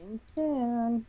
Coming soon.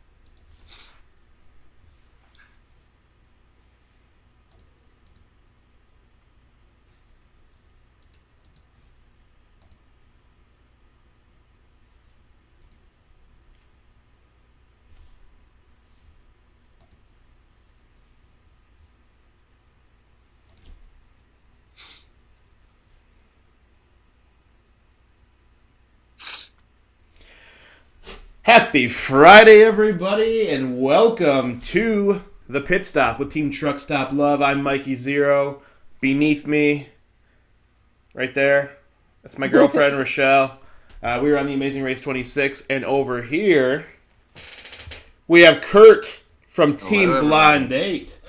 Happy Friday, everybody, and welcome to the Pit Stop with Team Truck Stop Love. I'm Mikey Zero. Beneath me, right there, that's my girlfriend, Rochelle. We were on the Amazing Race 26, and over here, we have Kurt from Hello, Team everybody. Blind Date.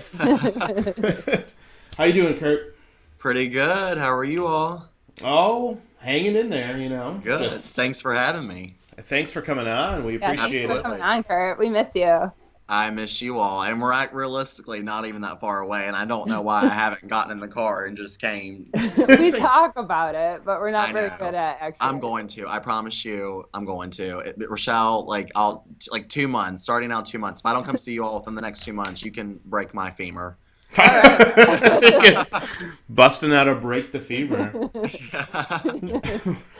How you doing, Kurt? Pretty good. How are you all? Oh, hanging in there, you know. Good. Just Thanks for having me. thanks for coming on. We Yeah, thanks appreciate for it. coming Absolutely. on, Kurt. We miss you. I miss you all, and we're realistically not even that far away, and I don't know why I haven't gotten in the car and just came to We see. talk about it, but we're not I very good know. at I'm actually. going to. I promise you, I'm going to. Rochelle, like 2 months, starting out 2 months. If I don't come see you all within the next 2 months, you can break my femur. All right. Busting out a break the femur.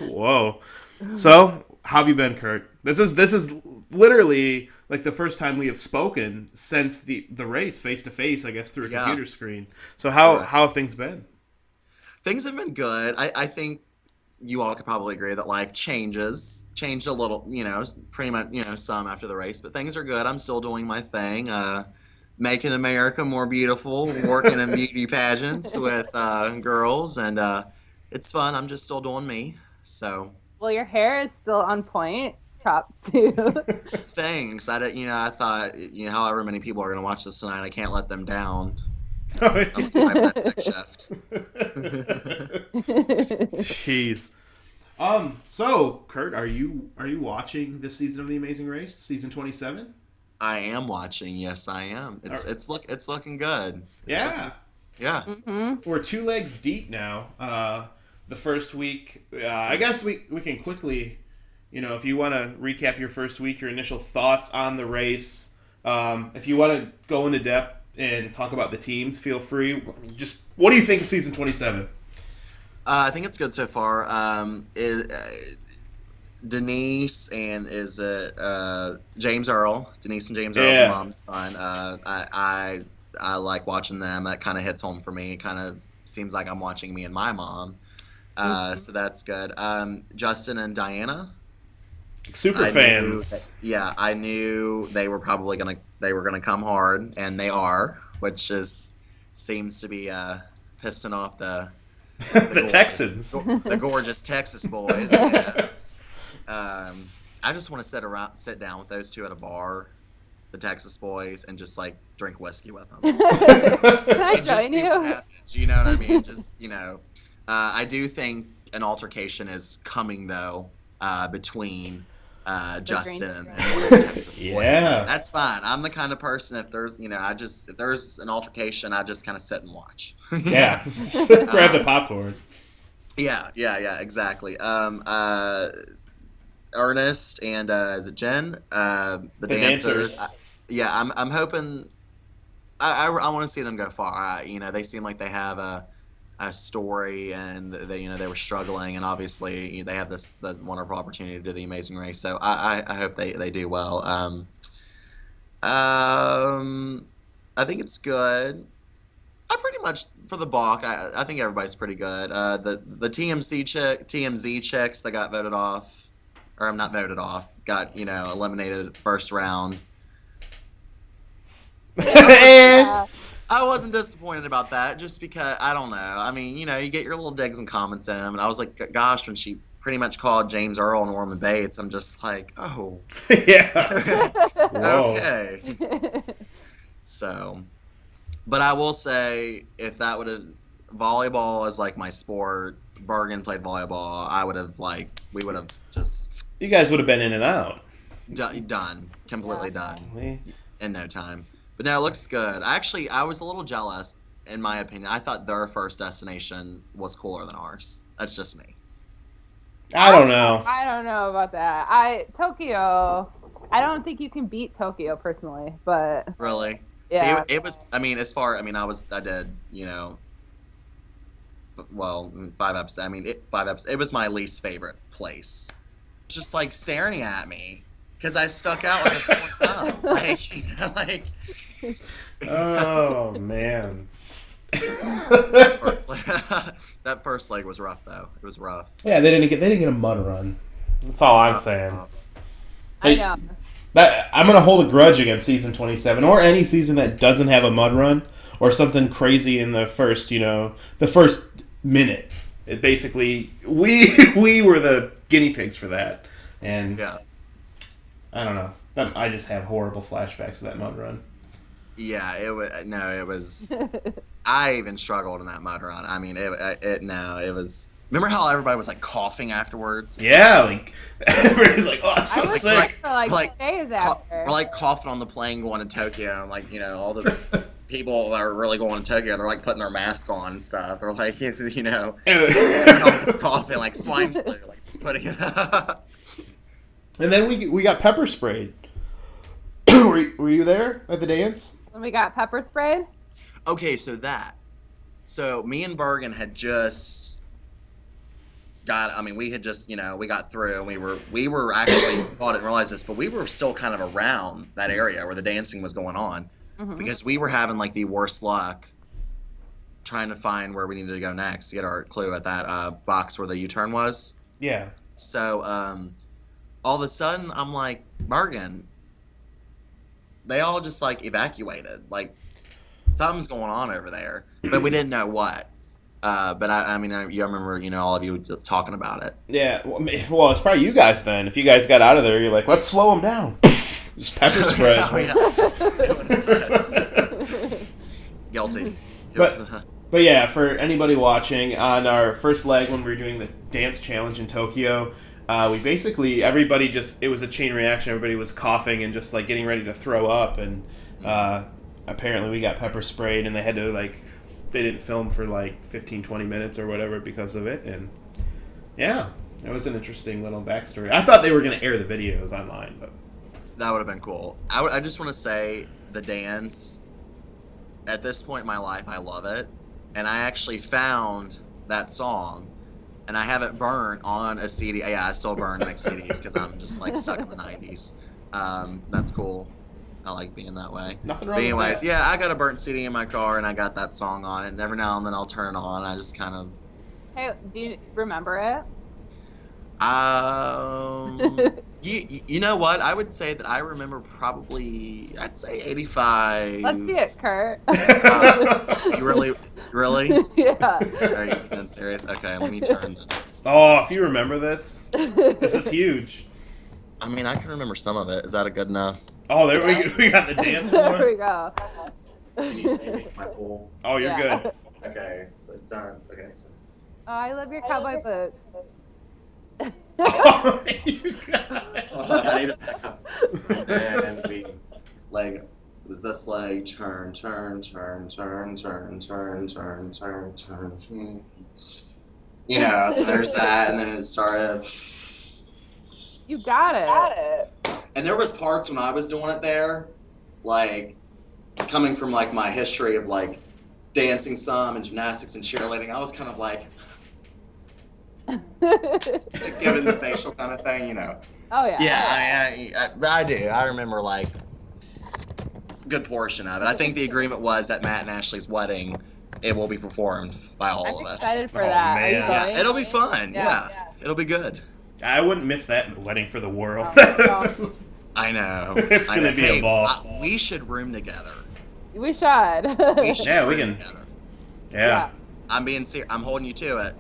Whoa. So, how have you been, Kurt? This is literally like the first time we have spoken since the race, face to face, I guess, through a Yeah, computer screen. So how right. how have things been? Things have been good. I think you all could probably agree that life changed a little, pretty much, some after the race, but things are good. I'm still doing my thing, making America more beautiful, working in beauty pageants with girls, and it's fun. I'm just still doing me. So Well, your hair is still on point. Props to. thanks. I thought, however many people are going to watch this tonight, I can't let them down. I'm gonna drive that sick shift. Jeez. So Kurt, are you watching this season of The Amazing Race, season 27? I am watching. Yes, I am. It's looking good. It's looking. Yeah. Yeah. hmm We're two legs deep now. The first week, I guess we can quickly, if you want to recap your first week, your initial thoughts on the race. If you want to go into depth and talk about the teams, feel free. Just what do you think of season 27? I think it's good so far. Denise and is it James Earl? Denise and James Earl, the Yeah. mom and son. I like watching them. That kind of hits home for me. It kind of seems like I'm watching me and my mom. hmm So that's good. Justin and Diana. Super fans. I knew they were gonna come hard, and they are, which is seems to be pissing off the The gorgeous Texans. the gorgeous Texas boys. Yes. I just want to sit down with those two at a bar, the Texas boys, and just like drink whiskey with them Can I and just join see what you? happens. You know what I mean? Just I do think an altercation is coming though between The Justin Granger and one of the family. Texas boys, and Yeah. that's fine. I'm the kind of person if there's if there's an altercation, I just kind of sit and watch. Yeah. Grab the um, popcorn. yeah, exactly. Ernest and is it Jen? The The dancers. dancers. Yeah, I'm hoping. I want to see them go far. They seem like they have a story, and they were struggling, and obviously they have this the wonderful opportunity to do the Amazing Race. So I hope they do well. Um, I think it's good. I pretty much for the balk. I think everybody's pretty good. The TMZ chicks that got voted off, or I'm not voted off, got eliminated first round. I was just Yeah. I wasn't disappointed about that, just because I don't know. I mean, you get your little digs and comments in, and I was like, gosh, when she pretty much called James Earl and Norman Bates, I'm just like, oh, Yeah. Whoa. okay. So, but I will say, if that would have volleyball is like my sport, Bergen played volleyball, I would have we would have just You guys would have been in and out. done, Yeah. completely done Yeah. in no time. But no, it looks good. Actually, I was a little jealous, in my opinion. I thought their first destination was cooler than ours. That's just me. I don't know. I don't know about that. I Tokyo. I don't think you can beat Tokyo personally, but Really? See, yeah. it was. I mean, I did. Well, 5 episodes. I mean, 5 episodes. It was my least favorite place. Just like staring at me because I stuck out like a sore thumb. Like, like Oh man. first, that first leg was rough though. It was rough. Yeah, they didn't get a mud run. That's all I'm saying. I know. I'm gonna hold a grudge against season 27 or any season that doesn't have a mud run or something crazy in the first, the first minute. It basically we were the guinea pigs for that, and Yeah. I don't know. I just have horrible flashbacks of that mud run. Yeah, it was no, it was. I even struggled in that mud run. I mean, it was. Remember how everybody was like coughing afterwards? Yeah, like everybody's like, "Oh, I'm so I was sick." for like days after. We're like coughing on the plane going to Tokyo, and like all the people that are really going to Tokyo, they're like putting their mask on and stuff. They're like, almost coughing like swine flu, like just putting it up. And then we got pepper sprayed. were you there at the dance? When we got pepper sprayed. Okay, so me and Bergen had just we had just, we got through and we were actually, I didn't realize this, but we were still kind of around that area where the dancing was going on because we were having like the worst luck trying to find where we needed to go next to get our clue at that box where the U-turn was. Yeah. So all of a sudden I'm like, Bergen, they all just like evacuated. Like something's going on over there, but we didn't know what. But I remember, all of you talking about it. Yeah. Well, it's probably you guys then. If you guys got out of there, you're like, let's slow them down. Just pepper spray. Guilty. But yeah, for anybody watching, on our first leg when we were doing the dance challenge in Tokyo, we basically, it was a chain reaction. Everybody was coughing and just like getting ready to throw up. And apparently we got pepper sprayed and they had to they didn't film for like 15, 20 minutes or whatever because of it. And yeah, it was an interesting little backstory. I thought they were going to air the videos online, but that would have been cool. I just want to say the dance, at this point in my life, I love it. And I actually found that song and I have it burned on a CD. Yeah, I still burn mixed CDs because I'm just like stuck in the 90s. That's cool. I like being that way. Nothing wrong but anyways, with that. yeah, I got a burnt CD in my car and I got that song on it. And every now and then I'll turn it on. I just kind of. Hey, do you remember it? You know what? I would say that I remember probably, I'd say 85. Let's see it, Kurt. Do you really? Yeah. Are you being serious? Okay, let me turn this. Oh, if you remember this, this is huge. I mean, I can remember some of it. Is that a good enough? Oh, there we got the dance floor. There we go. Can you say make my full? Oh, you're good. Okay, so done. Okay, so. Oh, I love your cowboy boots. Oh, you got it. Hold on, I need to back up. And we leg. It was this leg. Turn. There's that, and then it started. You got it. And there was parts when I was doing it there, like coming from like my history of like dancing some and gymnastics and cheerleading. I was kind of like giving the facial kind of thing, Oh yeah. Yeah, I do. I remember like a good portion of it. I think the agreement was that Matt and Ashley's wedding, it will be performed by all I'm of us. excited for Oh, that. man. Are you Yeah, going? it'll be fun. Yeah. It'll be good. I wouldn't miss that wedding for the world. I know. It's I gonna know. be Hey, a ball. we should room together. We should. We should Yeah, we room can. together. Yeah. I'm being serious. I'm holding you to it.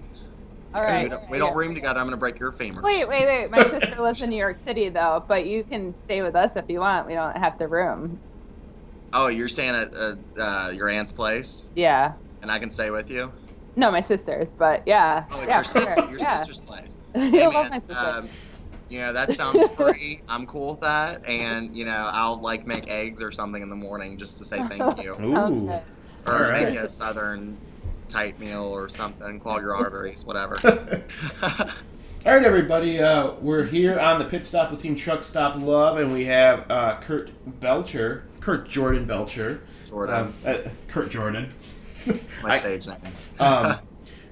All right. We don't room together. I'm gonna break your femur. Wait. My sister lives in New York City though, but you can stay with us if you want. We don't have to room. Oh, you're staying at your aunt's place, Yeah. and I can stay with you. No, my sister's, but yeah. Oh, it's yeah, your for sister. sure. Your Yeah. sister's place. I Hey, love my man, sister. that sounds free. I'm cool with that, and I'll like make eggs or something in the morning just to say thank you, Ooh. Okay. or All right. maybe a southern type meal or something. Clog your arteries, whatever. All right, everybody. We're here on the pit stop with Team Truck Stop Love, and we have Kurt Jordan Belcher. Kurt Jordan. My stage name.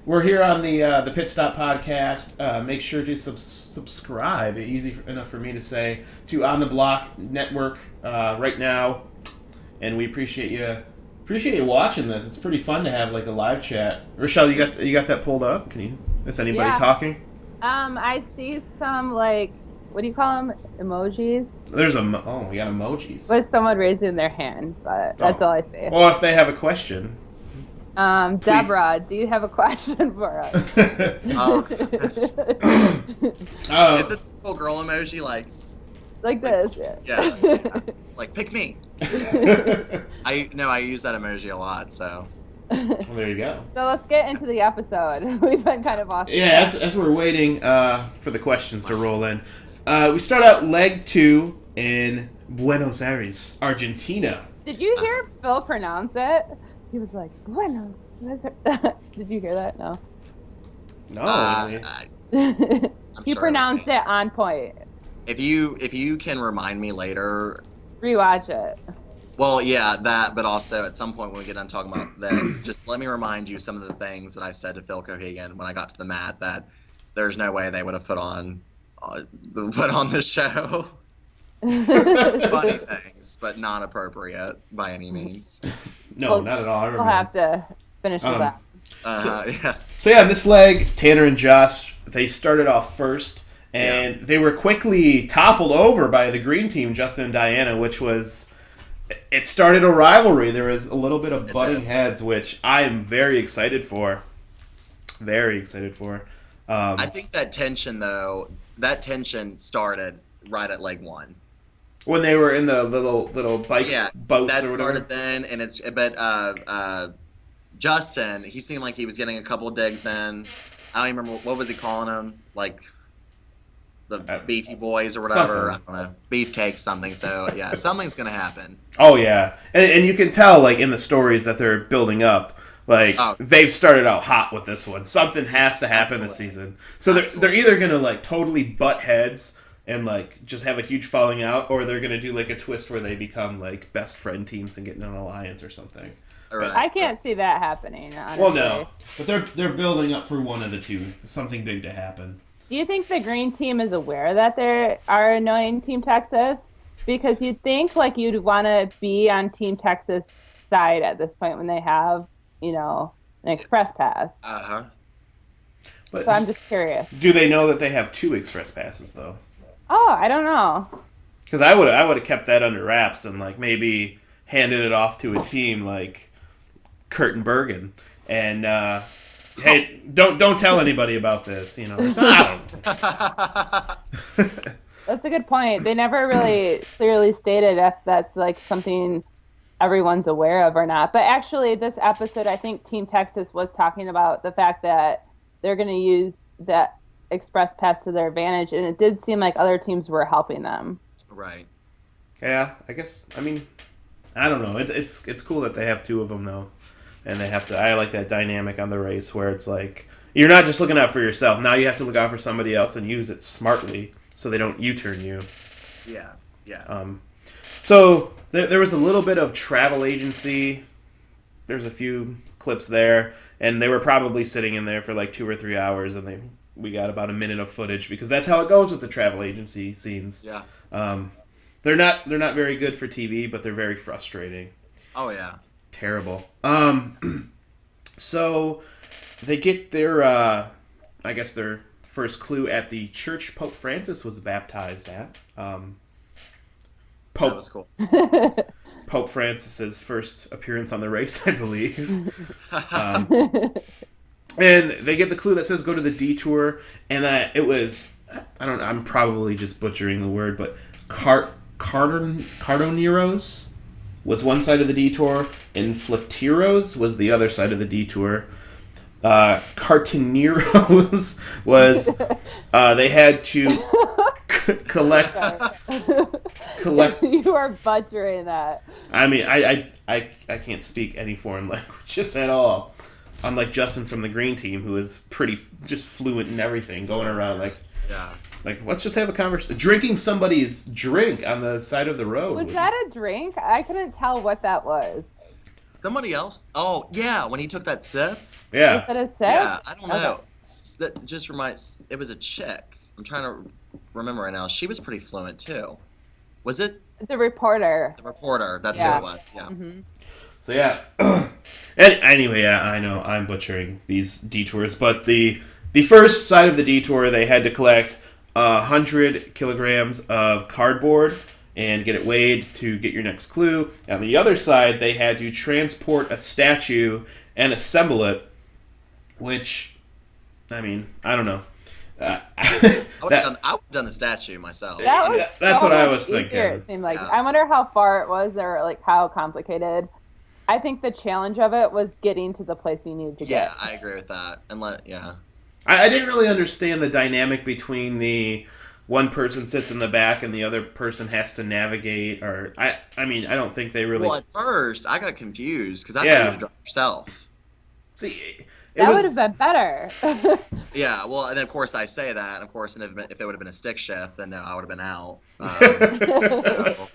We're here on the Pit Stop podcast. Make sure to subscribe. Easy enough for me to say, to On the Block Network right now, and we appreciate you watching this. It's pretty fun to have like a live chat. Rochelle, you got that pulled up? Is anybody talking? I see some, like, what do you call them? Emojis? We got emojis. With someone raising their hand, but that's all I see. Well, if they have a question. Deborah, do you have a question for us? Is it the little girl emoji like this? Yeah. Like, pick me. I use that emoji a lot, so. Well, there you go. So let's get into the episode. We've been kind of off. Yeah, as we're waiting for the questions to roll in, we start out leg 2 in Buenos Aires, Argentina. Did you hear Phil pronounce it? He was like, Buenos Aires. Did you hear that? No. No. He pronounced it on point. If you can remind me later. Rewatch it. Well, yeah, that, but also at some point when we get done talking about this, just let me remind you some of the things that I said to Phil Cohagen when I got to the mat that there's no way they would have put on this show. Funny things, but not appropriate by any means. No, not at all. We'll have to finish with that. So yeah, in this leg, Tanner and Josh, they started off first, and they were quickly toppled over by the green team, Justin and Diana, which was... It started a rivalry. There was a little bit of butting heads, which I am very excited for. Very excited for. I think that tension started right at leg 1. When they were in the little bike boats that or whatever. started then, but Justin, he seemed like he was getting a couple digs in. I don't even remember, what was he calling them? Like... the beefy boys or whatever. Something. I don't know. Beefcake something. So, yeah, something's going to happen. Oh, yeah. And you can tell, like, in the stories that they're building up, like, they've started out hot with this one. Something has to happen this season. So they're either going to, like, totally butt heads and, like, just have a huge falling out, or they're going to do, like, a twist where they become, like, best friend teams and get in an alliance or something. Right. I can't see that happening, honestly. Well, no. But they're building up for one of the two. Something big to happen. Do you think the green team is aware that there are annoying Team Texas? Because you'd think like you'd want to be on Team Texas side at this point when they have, an express pass. Uh-huh. But so I'm just curious. Do they know that they have 2 express passes though? Oh, I don't know. Because I would have kept that under wraps and like maybe handed it off to a team like Kurt and Bergen and. Hey, don't tell anybody about this. I don't know. That's a good point. They never really clearly stated if that's like something everyone's aware of or not. But actually, this episode, I think Team Texas was talking about the fact that they're going to use that express pass to their advantage, and it did seem like other teams were helping them. Right. Yeah, I guess. I mean, I don't know. It's cool that they have 2 of them though. And they have to. I like that dynamic on the race where it's like you're not just looking out for yourself. Now you have to look out for somebody else and use it smartly so they don't U-turn you. Yeah. So there was a little bit of travel agency. There's a few clips there, and they were probably sitting in there for like 2 or 3 hours, and we got about a minute of footage because that's how it goes with the travel agency scenes. Yeah. They're not very good for TV, but they're very frustrating. Oh yeah. Terrible. So they get their, I guess their first clue at the church Pope Francis was baptized at. That was cool. Pope Francis's first appearance on the race, I believe. And they get the clue that says go to the detour, and it was, I'm probably just butchering the word, but Cardoneros was one side of the detour, and Flatiros was the other side of the detour. Cartoneros was they had to collect. You are butchering that. I mean, I can't speak any foreign languages at all. unlike Justin from the green team, who is pretty just fluent in everything, going around Yeah. let's just have a conversation, drinking somebody's drink on the side of the road. Was that a drink? I couldn't tell what that was. Somebody else? Oh, yeah, when he took that sip? Was Yeah, that a sip? Yeah, I don't know. Okay. That just reminds. It was a chick. I'm trying to remember right now. She was pretty fluent too. Was it The reporter. the reporter? That's who Yeah. it was. Yeah. Hmm. so yeah. Anyway, yeah, I know I'm butchering these detours, but the first side of the detour, they had to collect 100 kilograms of cardboard and get it weighed to get your next clue. On the other side, they had to transport a statue and assemble it, which, I mean, I don't know. I would have done the statue myself. That was That's so what I much was easier, thinking. It seemed like. Yeah. I wonder how far it was or like how complicated. I think the challenge of it was getting to the place you needed to Yeah, get. I agree with that. Yeah. I didn't really understand the dynamic between the one person sits in the back and the other person has to navigate. Or I mean, I don't think they really. Well, at first I got confused because I thought Yeah. you had to drive yourself. See, it That was, would have been better. Yeah, well, and then of course I say that, and of course, and if it would have been a stick shift, then no, I would have been out. So,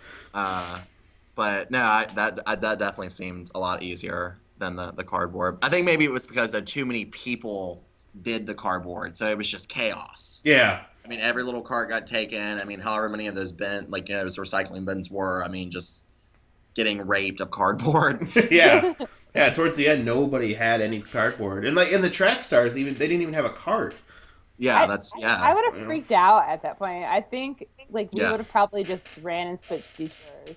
but no, that definitely seemed a lot easier than the cardboard. I think maybe it was because too many people did the cardboard, so it was just chaos. Yeah. I mean, every little cart got taken. I mean, however many of those those recycling bins were. I mean, just getting raped of cardboard. Yeah. Yeah, towards the end, nobody had any cardboard, and like in the track stars, even they didn't even have a cart. Yeah, I would have freaked out at that point. I think like we Yeah. would have probably just ran and switched detours.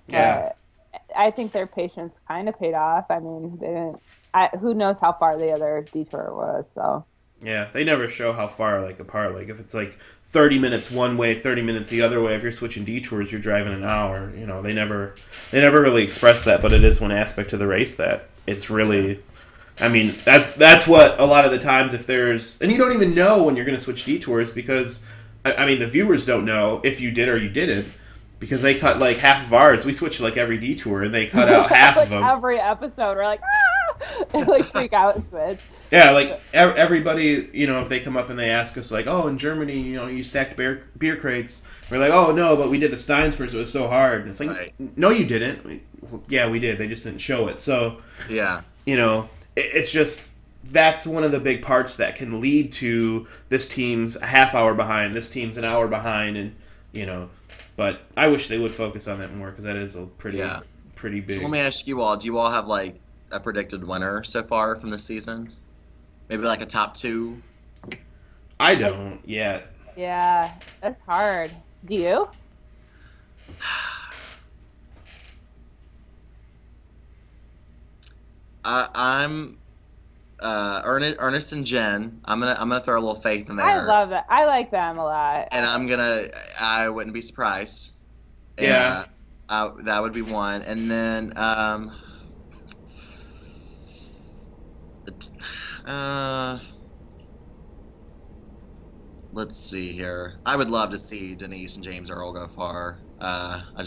Yeah. But I think their patience kind of paid off. I mean, they didn't. Who knows how far the other detour was? So Yeah, they never show how far like apart. Like if it's like 30 minutes one way, 30 minutes the other way. If you're switching detours, you're driving an hour. You know, they never really express that. But it is one aspect of the race that it's really. I mean, that's what a lot of the times if there's and you don't even know when you're going to switch detours because I mean the viewers don't know if you did or you didn't because they cut like half of ours. We switch like every detour and they cut out half like of them. every episode, we're like, ah! And, like freak out and switch. Yeah, like everybody, you know, if they come up and they ask us, like, oh, in Germany, you know, you stacked beer crates. We're like, oh, no, but we did the Steins first. It was so hard. And it's like, Right. no, you didn't. Well, yeah, we did. They just didn't show it. So, Yeah. you know, it's just that's one of the big parts that can lead to this team's a half hour behind, this team's an hour behind, and you know. But I wish they would focus on that more because that is a pretty big. So let me ask you all: do you all have like a predicted winner so far from this season? Maybe like a top two. I don't yet. Yeah, that's hard. Do you? I'm Ernest and Jen. I'm gonna throw a little faith in there. I love that. I like them a lot. And I wouldn't be surprised. Yeah. That would be one. And then let's see here. I would love to see Denise and James Earl go far. I like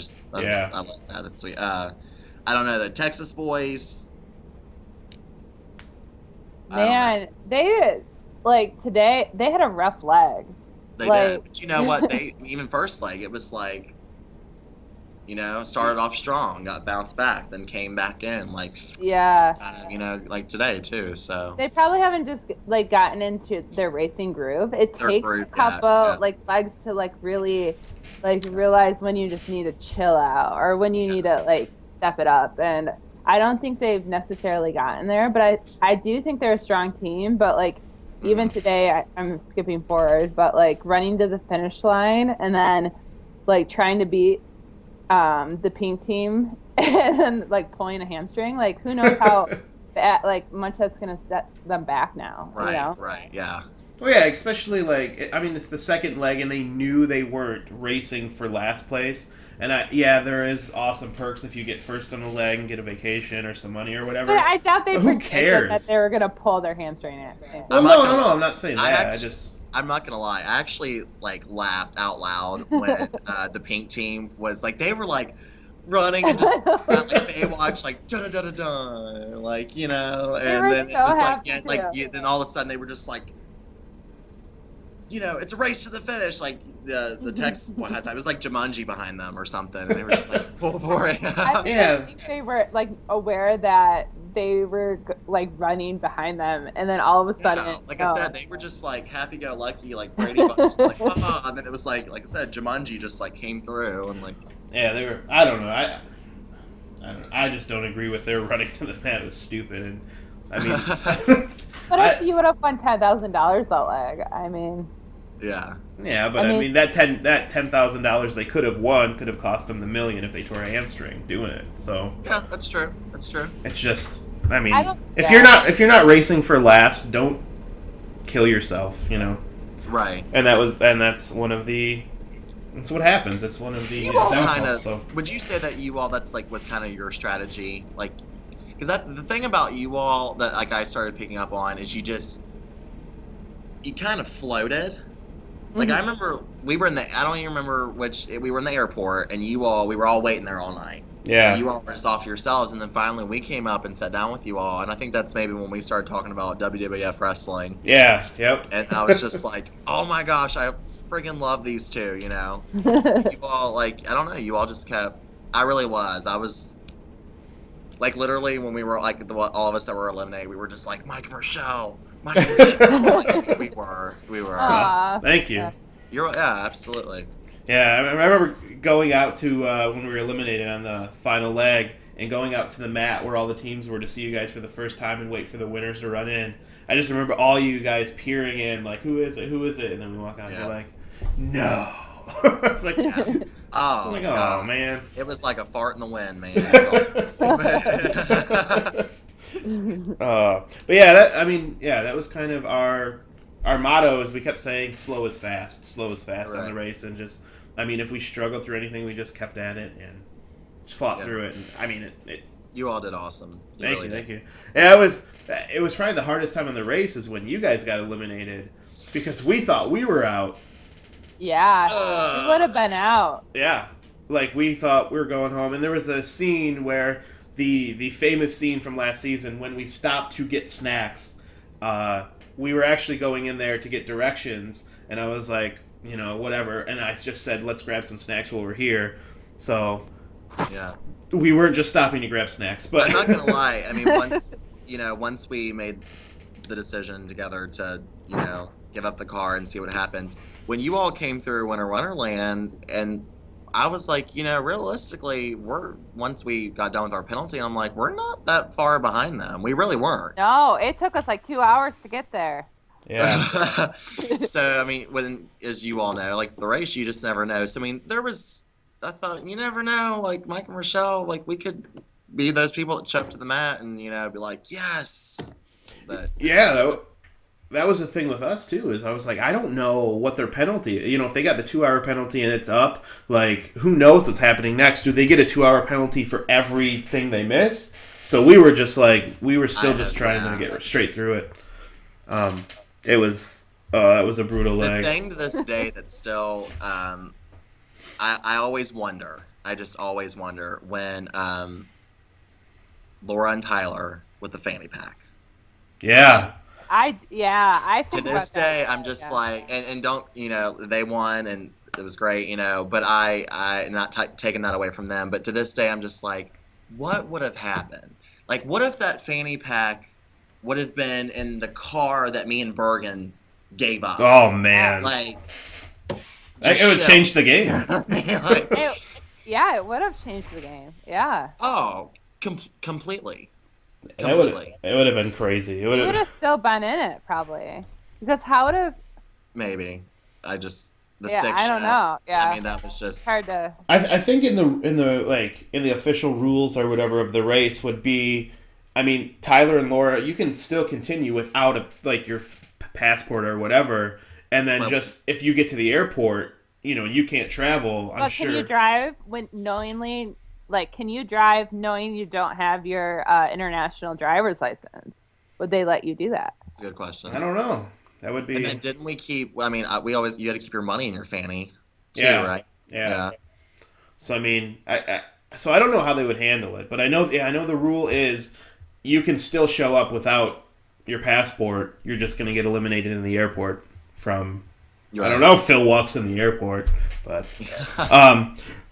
that. It's sweet. I don't know, the Texas boys. I don't know. Man, they like today. They had a rough leg. They Like- did. But you know what? They even first leg, it was like, started off strong, got bounced back, then came back in, like, Yeah, like today too. So they probably haven't just like gotten into their racing groove. It Their takes groove, a yeah, couple yeah. like legs to like really like realize when you just need to chill out or when you need to like step it up. And I don't think they've necessarily gotten there, but I do think they're a strong team. But like even today, I'm skipping forward, but like running to the finish line and then like trying to beat the pink team and then like pulling a hamstring, like who knows how much that's gonna set them back now. right, You know? right, yeah, Oh yeah, especially like I mean it's the second leg and they knew they weren't racing for last place. And there is awesome perks if you get first on the leg and get a vacation or some money or whatever. But I doubt they Who predicted cares? that they were gonna pull their hamstring in. Well, I'm no, not gonna- no, I'm not saying I that. actually- I'm not gonna lie. I actually like laughed out loud when the pink team was like, they were like, running and just sound like Baywatch, like da da da da da, like They and were then it so was like happy then all of a sudden they were just like, it's a race to the finish. Like the text too. has that. It was like Jumanji behind them or something, and they were just like full for it. I don't even Yeah, think they were like aware that they were like running behind them, and then all of a sudden, Yeah, like I no. said, they were just like happy-go-lucky, like Brady Bunch, like and then it was like I said, Jumanji just like came through and like, yeah, they were. I don't know. I don't know. I just don't agree with their running to the mat. It was stupid, and I mean, But if I you would have won $10,000 that leg, yeah, yeah, I but I mean, mean that $10,000 they could have won could have cost them the million if they tore a hamstring doing it. So yeah, that's true, that's true. it's just, I mean, I don't. if you're Yeah, not racing for last, don't kill yourself, Right. And that's one of the that's what happens. It's one of the You all kind downfalls. So of would you say that you all that's like was kind of your strategy, like because that the thing about you all that like I started picking up on is you kind of floated. Like I mhm. remember we were in the I don't even remember which we were in the airport and we were all waiting there all night. And yeah, you all were just off yourselves and then finally we came up and sat down with you all and I think that's maybe when we started talking about WWF wrestling yeah, yep. and I was just like, "Oh my gosh, I freaking love these two." You all like I don't know, you all just kept I really was. I was like literally when we were like all of us that were eliminated, we were just like Mike and Rochelle, Mike and Rochelle. Like we were. Aw, Thank you. yeah. Yeah, absolutely. Yeah, I remember going out to when we were eliminated on the final leg and going out to the mat where all the teams were to see you guys for the first time and wait for the winners to run in. I just remember all you guys peering in, like, who is it? Who is it? And then we walk out and Yeah. we're like, no. It's like, Yeah. I'm Oh like, oh, god, man. it was like a fart in the wind, man. It was all- But yeah, that was kind of our motto. Is we kept saying slow is fast on the Right. race, and just, I mean, if we struggled through anything, we just kept at it and just fought Yeah. through it. And I mean, it You all did awesome. You thank really you, did. thank you. Yeah, it was probably the hardest time in the race is when you guys got eliminated because we thought we were out. Yeah, we would Ugh. have been out. Yeah, like we thought we were going home, and there was a scene where the famous scene from last season when we stopped to get snacks. We were actually going in there to get directions, and I was like, whatever, and I just said, let's grab some snacks while we're here. So Yeah. we weren't just stopping to grab snacks, but I'm not gonna lie. I mean, once we made the decision together to, give up the car and see what happens. When you all came through Winter Wonderland, and I was like, realistically, once we got done with our penalty, I'm like, we're not that far behind them. We really weren't. No, it took us like 2 hours to get there. yeah, So I mean, as you all know, like the race, you just never know. So I mean, I thought you never know. Like Mike and Rochelle, like we could be those people that show up to the mat and be like, yes. But yeah. That was the thing with us too. Is I was like, I don't know what their penalty. If they got the 2 hour penalty and it's up, like who knows what's happening next? Do they get a 2 hour penalty for everything they miss? So we were just like, we were still just trying to get straight through it. It was that was a brutal the leg. thing to this day that still, I always wonder. I just always wonder when Laura and Tyler with the fanny pack. Yeah, I To think this about that. day, I'm just Yeah. like, and don't, they won and it was great, but I not taking that away from them, but to this day, I'm just like, what would have happened? Like, what if that fanny pack would have been in the car that me and Bergen gave up? oh man, Like, it would chill. change the game. Like, Yeah, it would have changed the game. Yeah. oh, completely. It would have been crazy. It would We would have have. still been in it probably. Because how would have Maybe. The Yeah, stick I don't shift. know. Yeah. I mean, that was just. hard to I think in the official rules or whatever of the race would be, I mean, Tyler and Laura, you can still continue without your passport or whatever, and then Well- just if you get to the airport, you can't travel. I'm But sure. can you drive when knowingly can you drive knowing you don't have your international driver's license? Would they let you do that? That's a good question. I don't know. That would And be. then didn't we keep? I mean, you had to keep your money in your fanny too, Yeah. right? Yeah. So I mean, So I don't know how they would handle it, but I know the rule is you can still show up without your passport. You're just going to get eliminated in the airport from. I don't know if Phil walks in the airport, but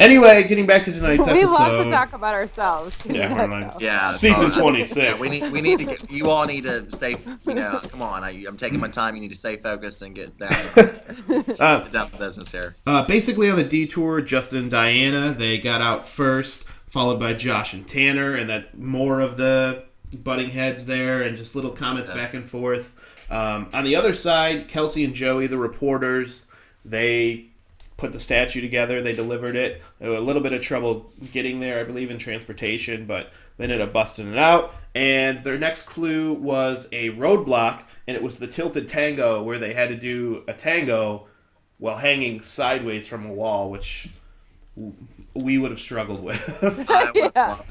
anyway, getting back to tonight's We episode. love to talk about ourselves. Yeah, season so, 26. Yeah, we need to get. You all need to stay. Come on. I'm taking my time. You need to stay focused and get down to business here. Basically, on the detour, Justin and Diana they got out first, followed by Josh and Tanner, and that more of the butting heads there, and just little comments back and forth. On the other side, Kelsey and Joey, the reporters, they put the statue together. They delivered it. There was a little bit of trouble getting there, I believe, in transportation, but they ended up busting it out. And their next clue was a roadblock, and it was the tilted tango, where they had to do a tango while hanging sideways from a wall, which we would have struggled with.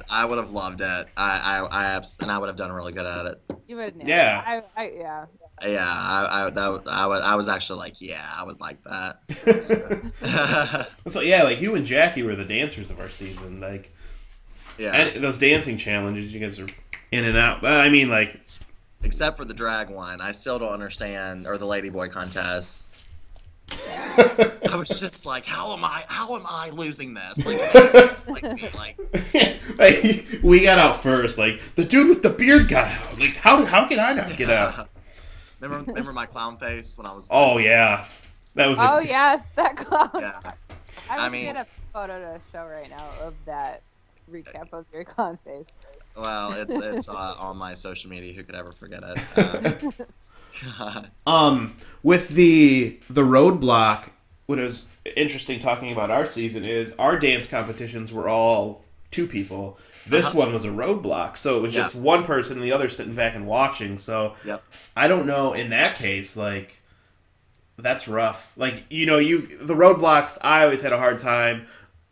I would have loved it. And I would have done really good at it. You would. Yeah. Yeah. Yeah, I was actually like, yeah, I would like that. So yeah, like you and Jackie were the dancers of our season. Like, yeah, and those dancing challenges, you guys are in and out. But I mean, like, except for the drag one, I still don't understand, or the Ladyboy contest. I was just like, how am I losing this? Like, we got out first. Like the dude with the beard got out. Like how can I not get out? Remember my clown face when I was? Oh yeah, that was. Oh yes, that clown. Yeah. I mean, get a photo to show right now of that recap of your clown face. Well, it's on my social media. Who could ever forget it? With the roadblock, what is interesting talking about our season is our dance competitions were all two people. This one was a roadblock, so it was just one person and the other sitting back and watching. So I don't know. In that case, like that's rough. Like the roadblocks. I always had a hard time,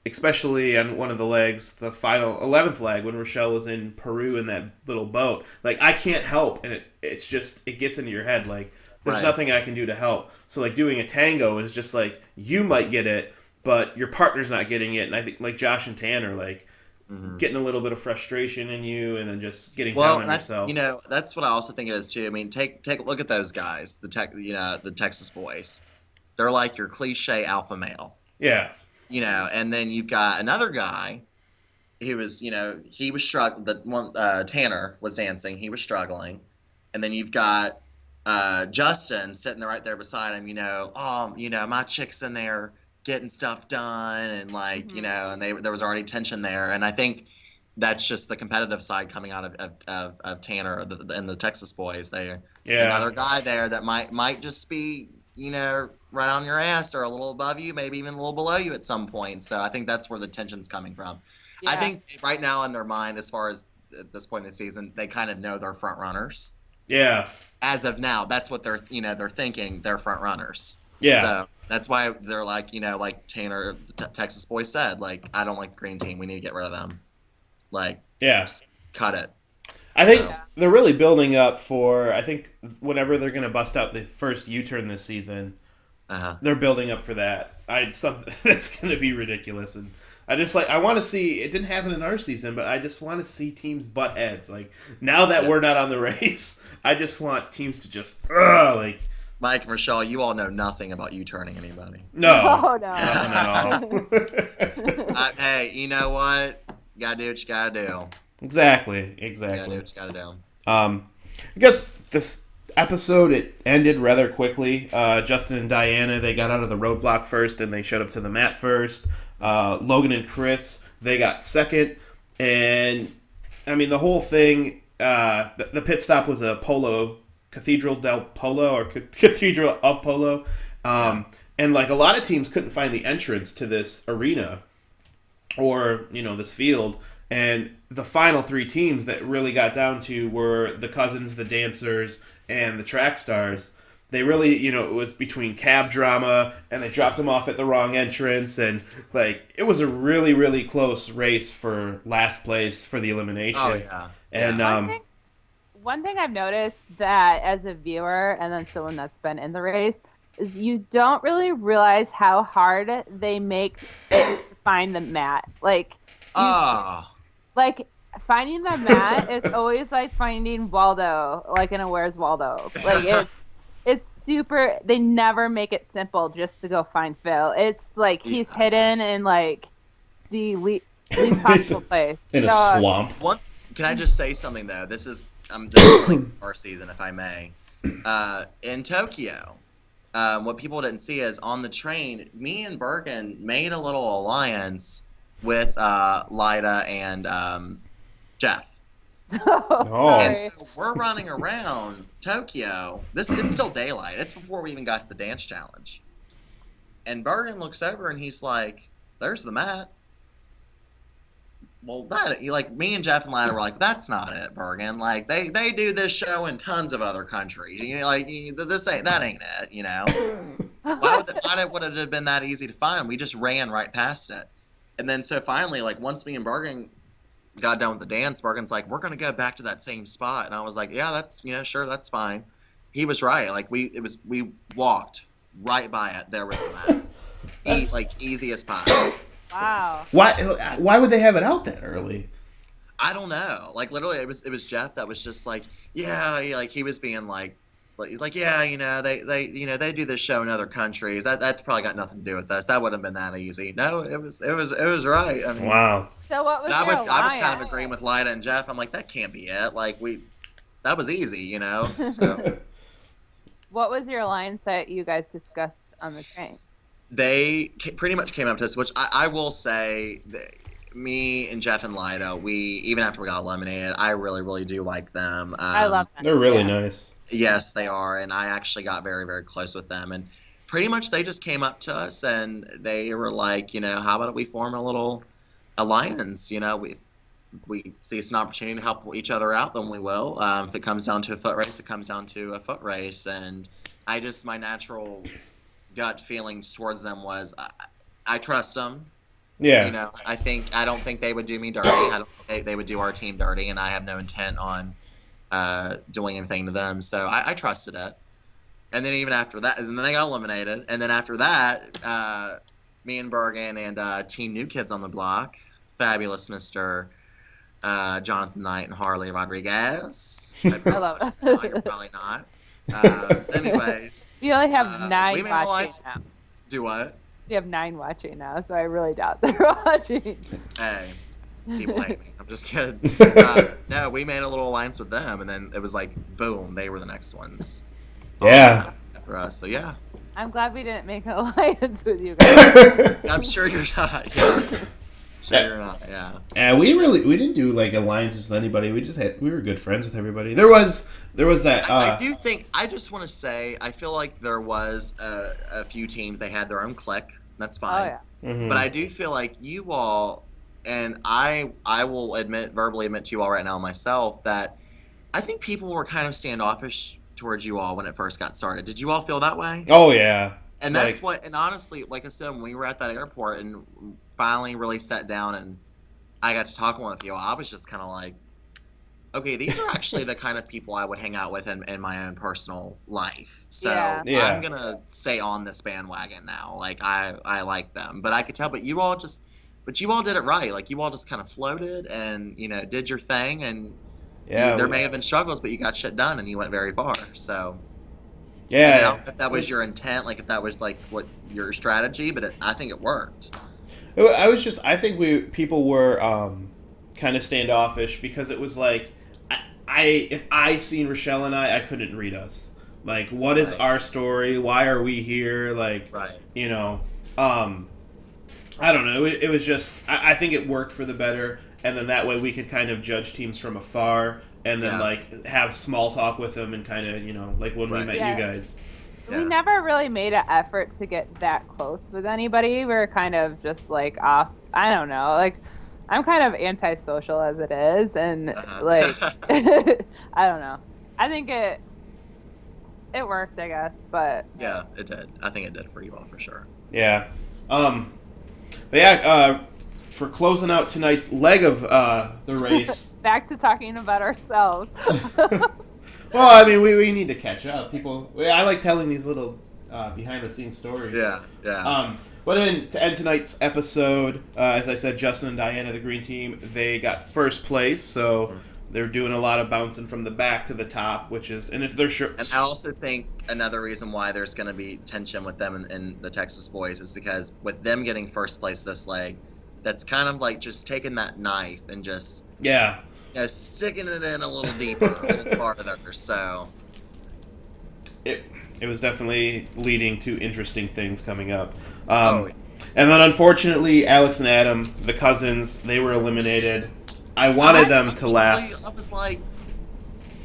especially on one of the legs, the final 11th leg when Rochelle was in Peru in that little boat. Like I can't help, and it gets into your head. Like there's nothing I can do to help. So like doing a tango is just like you might get it, but your partner's not getting it. And I think like Josh and Tanner like. Mm-hmm. Getting a little bit of frustration in you, and then just getting down on yourself. That's what I also think it is too. I mean, take a look at those guys, the Texas boys. They're like your cliche alpha male. Yeah. And then you've got another guy who was, he was struggling. The one Tanner was dancing. He was struggling, and then you've got Justin sitting right there beside him. My chick's in there getting stuff done, and and there was already tension there, and I think that's just the competitive side coming out of Tanner and the Texas boys. Another guy there that might just be right on your ass or a little above you, maybe even a little below you at some point. So I think that's where the tension's coming from. I think right now in their mind, as far as at this point in the season, they kind of know they're front runners. Yeah. As of now, that's what they're thinking. They're front runners. Yeah. So that's why they're like, like Tanner, the Texas boy said, like, I don't like the green team. We need to get rid of them. Like, cut it. I think they're really building up for, I think, whenever they're going to bust out the first U-turn this season, they're building up for that. Something that's going to be ridiculous. And I want to see, it didn't happen in our season, but I just want to see teams butt heads. Like, now that we're not on the race, I just want teams to just, Mike and Rochelle, you all know nothing about you turning anybody. No. No. Nothing at all. Hey, you know what? You gotta do what you gotta do. Exactly. You gotta do what you gotta do. I guess this episode, it ended rather quickly. Justin and Diana, they got out of the roadblock first, and they showed up to the mat first. Logan and Chris, they got second. And, I mean, the whole thing, the pit stop was a Cathedral del Polo or Cathedral of Polo. And like a lot of teams couldn't find the entrance to this arena or, this field. And the final three teams that really got down to were the Cousins, the Dancers, and the Track Stars. They really, it was between cab drama, and they dropped them off at the wrong entrance. And like, it was a really, really close race for last place for the elimination. Oh, yeah. And, one thing I've noticed that as a viewer and then someone that's been in the race is you don't really realize how hard they make it to find the mat. Like Ah, Like finding the mat is always like finding Waldo, like in a Where's Waldo. Like it's super. They never make it simple just to go find Phil. It's like yeah. he's hidden in like the least It's possible place. in a So swamp. One, can I just say something though? This is like our season, if I may. In Tokyo, what people didn't see is on the train, me and Bergen made a little alliance with Lyda and Jeff. Oh. And sorry. so we're running around Tokyo. It's still daylight. It's before we even got to the dance challenge. And Bergen looks over and he's like, "There's the mat." Well, like me and Jeff and Lana were like, "That's not it, Bergen. Like they do this show in tons of other countries. This ain't it. Why would it have been that easy to find? We just ran right past it. And then so finally, like once me and Bergen got done with the dance, Bergen's like, "We're gonna go back to that same spot," and I was like, "Yeah, that's sure, that's fine." He was right. Like we walked right by it. There was the map. Like easy as pie. Wow. Why would they have it out that early? I don't know. Like literally, it was Jeff that was just like, yeah, like he was being like he's like, yeah, they do this show in other countries. That's probably got nothing to do with us. That wouldn't have been that easy. No, it was right. I mean, Wow. So what was I your was kind of alliance? agreeing with Lyda and Jeff. I'm like, that can't be it. Like that was easy, So What was your alliance that you guys discussed on the train? they pretty much came up to us, which I will say, me and Jeff and Lyda, we even after we got eliminated, I really, really do like them. I love that. They're really Yeah. nice. Yes, they are, and I actually got very, very close with them, and pretty much they just came up to us and they were like, how about we form a little alliance? We see it's an opportunity to help each other out, then we will. If it comes down to a foot race, it comes down to a foot race, and my natural gut feelings towards them was I trust them. Yeah. I don't think they would do me dirty. I don't think they would do our team dirty, and I have no intent on doing anything to them. So I trusted it. And then even after that, and then they got eliminated. And then after that, me and Bergen and Team New Kids on the Block, fabulous Mr. Jonathan Knight and Harley Rodriguez. I love You're it. probably not. Anyways, You only have we 9 made watching alliance. now. Do what? You have 9 watching now, so I really doubt they're watching. Hey, people hate me. I'm just kidding. No, we made a little alliance with them, and then it was like, boom, they were the next ones. Yeah. After us, so yeah. I'm glad we didn't make an alliance with you guys. I'm sure you're not. Yeah. Sure you're not. Yeah. We didn't do like alliances with anybody. We were good friends with everybody. There was that. I do think, I just want to say, I feel like there was a few teams, they had their own clique. That's Oh fine. yeah. Mhm. But I do feel like you all, and I will verbally admit to you all right now myself, that I think people were kind of standoffish towards you all when it first got started. Did you all feel that way? Oh yeah. And that's Like, and honestly, like I said, when we were at that airport and finally really sat down and I got to talking with you all, I was just kind of like, okay, these are actually the kind of people I would hang out with in my own personal life. So Yeah. Yeah. I'm going to stay on this bandwagon now. Like, I like them. But I could tell, but you all did it right. Like, you all just kind of floated and, did your thing. And yeah. there may have been struggles, but you got shit done and you went very far. So, I don't Yeah. know if that was your intent, like if that was like what your strategy, but I think it worked. I think people were kind of standoffish because it was like, if I seen Rochelle and I couldn't read us. Like, what is Right. our story? Why are we here? Like, Right. I don't know. It was just, I think it worked for the better. And then that way we could kind of judge teams from afar and then Yeah. like have small talk with them and kind of, like when we Right. met Yeah. you guys. Yeah. We never really made an effort to get that close with anybody. We were kind of just like off. I don't know. Like, I'm kind of antisocial as it is, and Uh-huh. like, I don't know. I think it worked, I guess, but Yeah, it did. I think it did for you all for sure. Yeah. But yeah, for closing out tonight's leg of the race. back to talking about ourselves. Well, I mean, we need to catch up. I like telling these little behind the scenes stories. Yeah, yeah. But then to end tonight's episode, as I said, Justin and Diana, the green team, they got first place. So they're doing a lot of bouncing from the back to the top, which is, and if they're sure. And I also think another reason why there's going to be tension with them and the Texas boys is because with them getting first place this leg, that's kind of like just taking that knife and just Yeah. sticking it in a little deeper, a little farther. So It was definitely leading to interesting things coming up. Oh, And then unfortunately, Alex and Adam, the cousins, they were eliminated. I wanted them to last. I was like,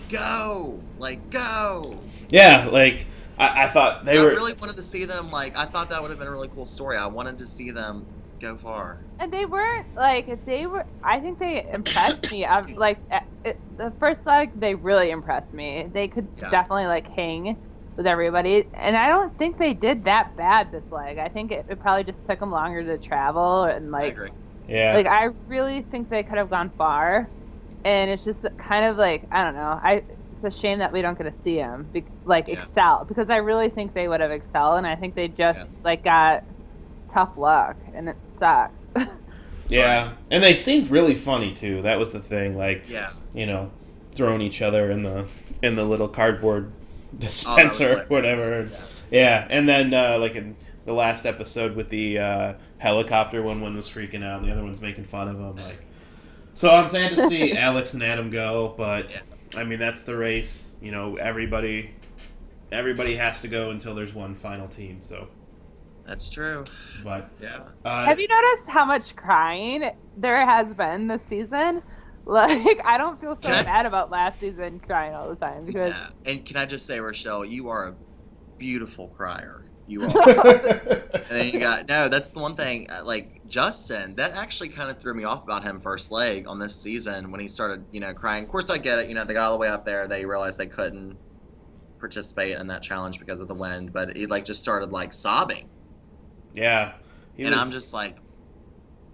go, go. Yeah, like I thought they I were. really wanted to see them. Like, I thought that would have been a really cool story. I wanted to see them go far. And they weren't like they were. I think they impressed me. The first leg, they really impressed me. They could definitely like hang with everybody, and I don't think they did that bad this leg. I think it probably just took them longer to travel, and I like, agree. Yeah. like I really think they could have gone far, and it's just kind of like I don't know. It's a shame that we don't get to see them excel, because I really think they would have excelled, and I think they just like got tough luck, and it sucks. Yeah, and they seemed really funny too. That was the thing, like throwing each other in the little cardboard dispenser or whatever. Yeah, and then like in the last episode with the helicopter, when one was freaking out, and the other one's making fun of him. Like, so I'm sad to see Alex and Adam go, but I mean that's the race. Everybody has to go until there's one final team. So. That's true. But have you noticed how much crying there has been this season? Like, I don't feel so bad about last season crying all the time because. Yeah. And can I just say, Rochelle, you are a beautiful crier. You are. And then you got that's the one thing. Like Justin, that actually kind of threw me off about him first leg on this season when he started, crying. Of course, I get it. They got all the way up there. They realized they couldn't participate in that challenge because of the wind, but he just started sobbing. Yeah. I'm just like,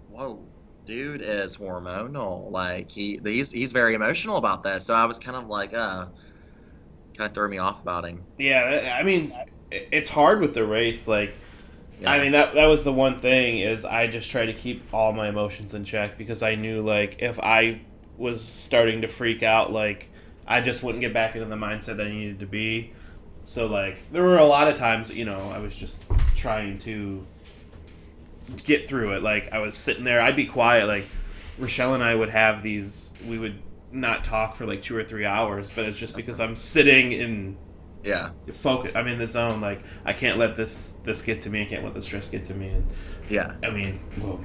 whoa, dude is hormonal. Like he's very emotional about this. So I was kind of like, kind of threw me off about him. Yeah, I mean, it's hard with the race. Like, I mean, that was the one thing is I just try to keep all my emotions in check because I knew if I was starting to freak out, I just wouldn't get back into the mindset that I needed to be. So there were a lot of times, I was just trying to get through it. I was sitting there, I'd be quiet. Rochelle and I would have these, we would not talk for 2 or 3 hours, but it's just because I'm sitting in focus. I'm in the zone. I can't let this get to me. I can't let the stress get to me. And I mean, whoa.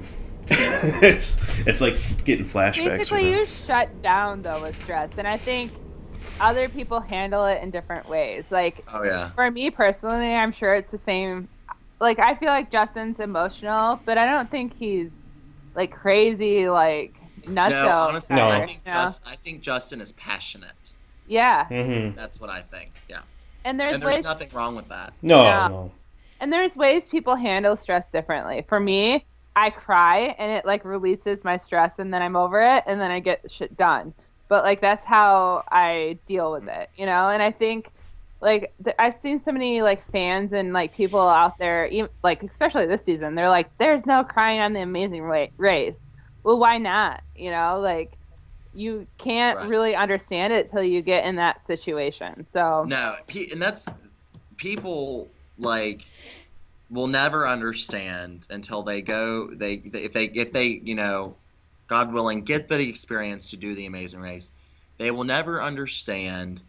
it's like getting flashbacks. Basically, you shut down though with stress, and I think other people handle it in different ways. For me personally, I'm sure it's the same. I feel like Justin's emotional, but I don't think he's crazy, nutso. No, honestly, No. I think Justin is passionate. Yeah. Mm-hmm. That's what I think. Yeah. And there's nothing wrong with that. No. And there's ways people handle stress differently. For me, I cry and it releases my stress, and then I'm over it, and then I get shit done. But that's how I deal with it, And I think. I've seen so many fans and people out there, even, especially this season. They're like, "There's no crying on the Amazing Race." Well, why not? You can't really understand it till you get in that situation. So no, and that's people will never understand until they go. If they God willing, get the experience to do the Amazing Race. They will never understand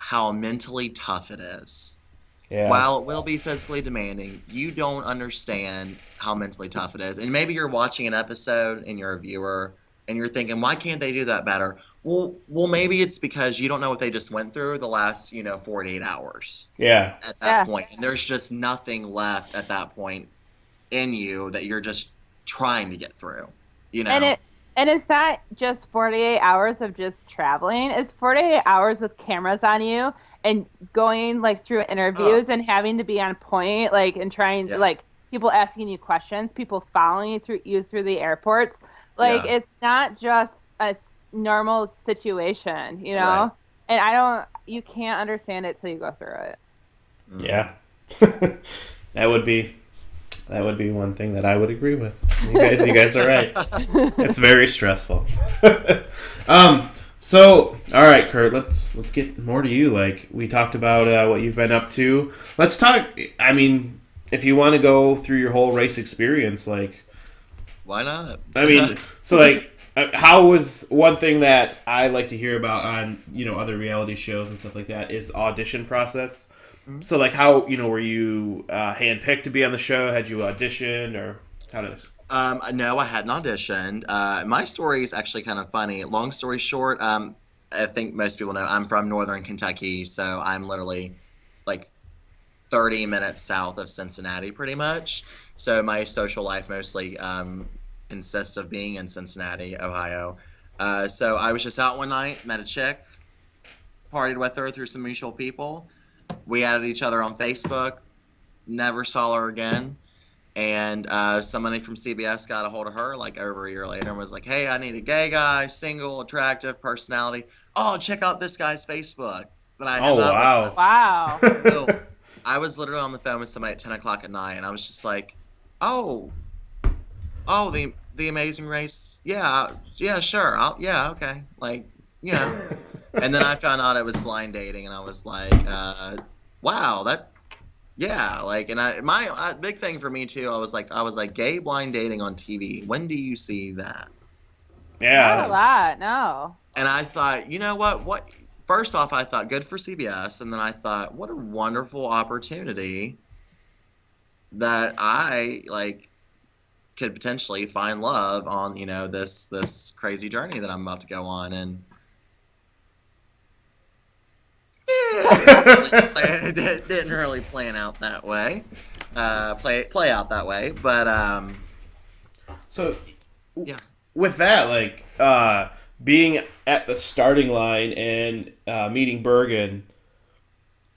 how mentally tough it is. Yeah. While it will be physically demanding, you don't understand how mentally tough it is. And maybe you're watching an episode and you're a viewer and you're thinking, why can't they do that better? Well, maybe it's because you don't know what they just went through the last, 48 hours. Yeah. At that point. And there's just nothing left at that point in you that you're just trying to get through, And it's not just 48 hours of just traveling. It's 48 hours with cameras on you and going through interviews and having to be on point, and trying people asking you questions, people following you through the airports. It's not just a normal situation, Right. And you can't understand it till you go through it. Yeah. That would be one thing that I would agree with. You guys are right. It's very stressful. um. So, all right, Kurt. Let's get more to you. Like we talked about what you've been up to. Let's talk. I mean, if you want to go through your whole race experience, like Why not? I mean, so like, how was one thing that I like to hear about on other reality shows and stuff like that is the audition process. So like, how were you handpicked to be on the show? Had you auditioned or how did this? No, I hadn't auditioned. My story is actually kind of funny. Long story short, I think most people know I'm from Northern Kentucky, so I'm literally like 30 minutes south of Cincinnati, pretty much. So my social life mostly consists of being in Cincinnati, Ohio. So I was just out one night, met a chick, partied with her through some mutual people. We added each other on Facebook, never saw her again. And somebody from CBS got a hold of her like over a year later and was like, "Hey, I need a gay guy, single, attractive personality. Oh, check out this guy's Facebook that I hung Oh out wow. with." Wow. So I was literally on the phone with somebody at 10 o'clock at night, and I was just like, "Oh, oh, the Amazing Race. Yeah, yeah, sure. Yeah, okay. Like, you know." And then I found out it was blind dating, and I was like, "Wow, that." Yeah, like, and my big thing for me too. I was like, gay blind dating on TV. When do you see that? Not a Yeah. lot, no. And I thought, you know what? What? First off, I thought good for CBS, and then I thought, what a wonderful opportunity that I like could potentially find love on, this crazy journey that I'm about to go on, and it didn't really plan out that way. Play out that way, but So yeah. with that, like being at the starting line and meeting Bergen,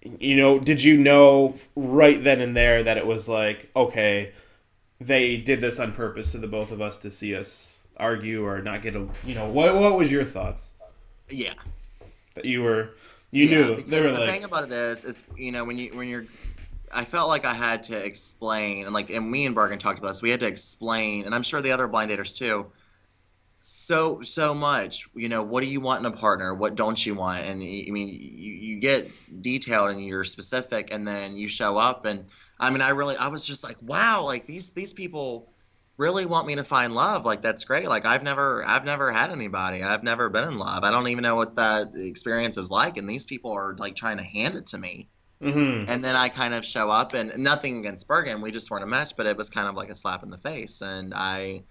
did you know right then and there that it was like, okay, they did this on purpose to the both of us to see us argue or not get a, what was your thoughts Yeah. that you Yeah, knew they because were the thing like, about it is when you're, I felt like I had to explain, and me and Bergen talked about this. We had to explain, and I'm sure the other blind daters too. So much, what do you want in a partner? What don't you want? And I mean, you get detailed and you're specific, and then you show up, and I mean, I was just like, wow, like these people really want me to find love. Like that's great. Like I've never had anybody. I've never been in love. I don't even know what that experience is like, and these people are like trying to hand it to me. mm-hmm. And then I kind of show up, and nothing against Bergen, we just weren't a match, but it was kind of like a slap in the face, and I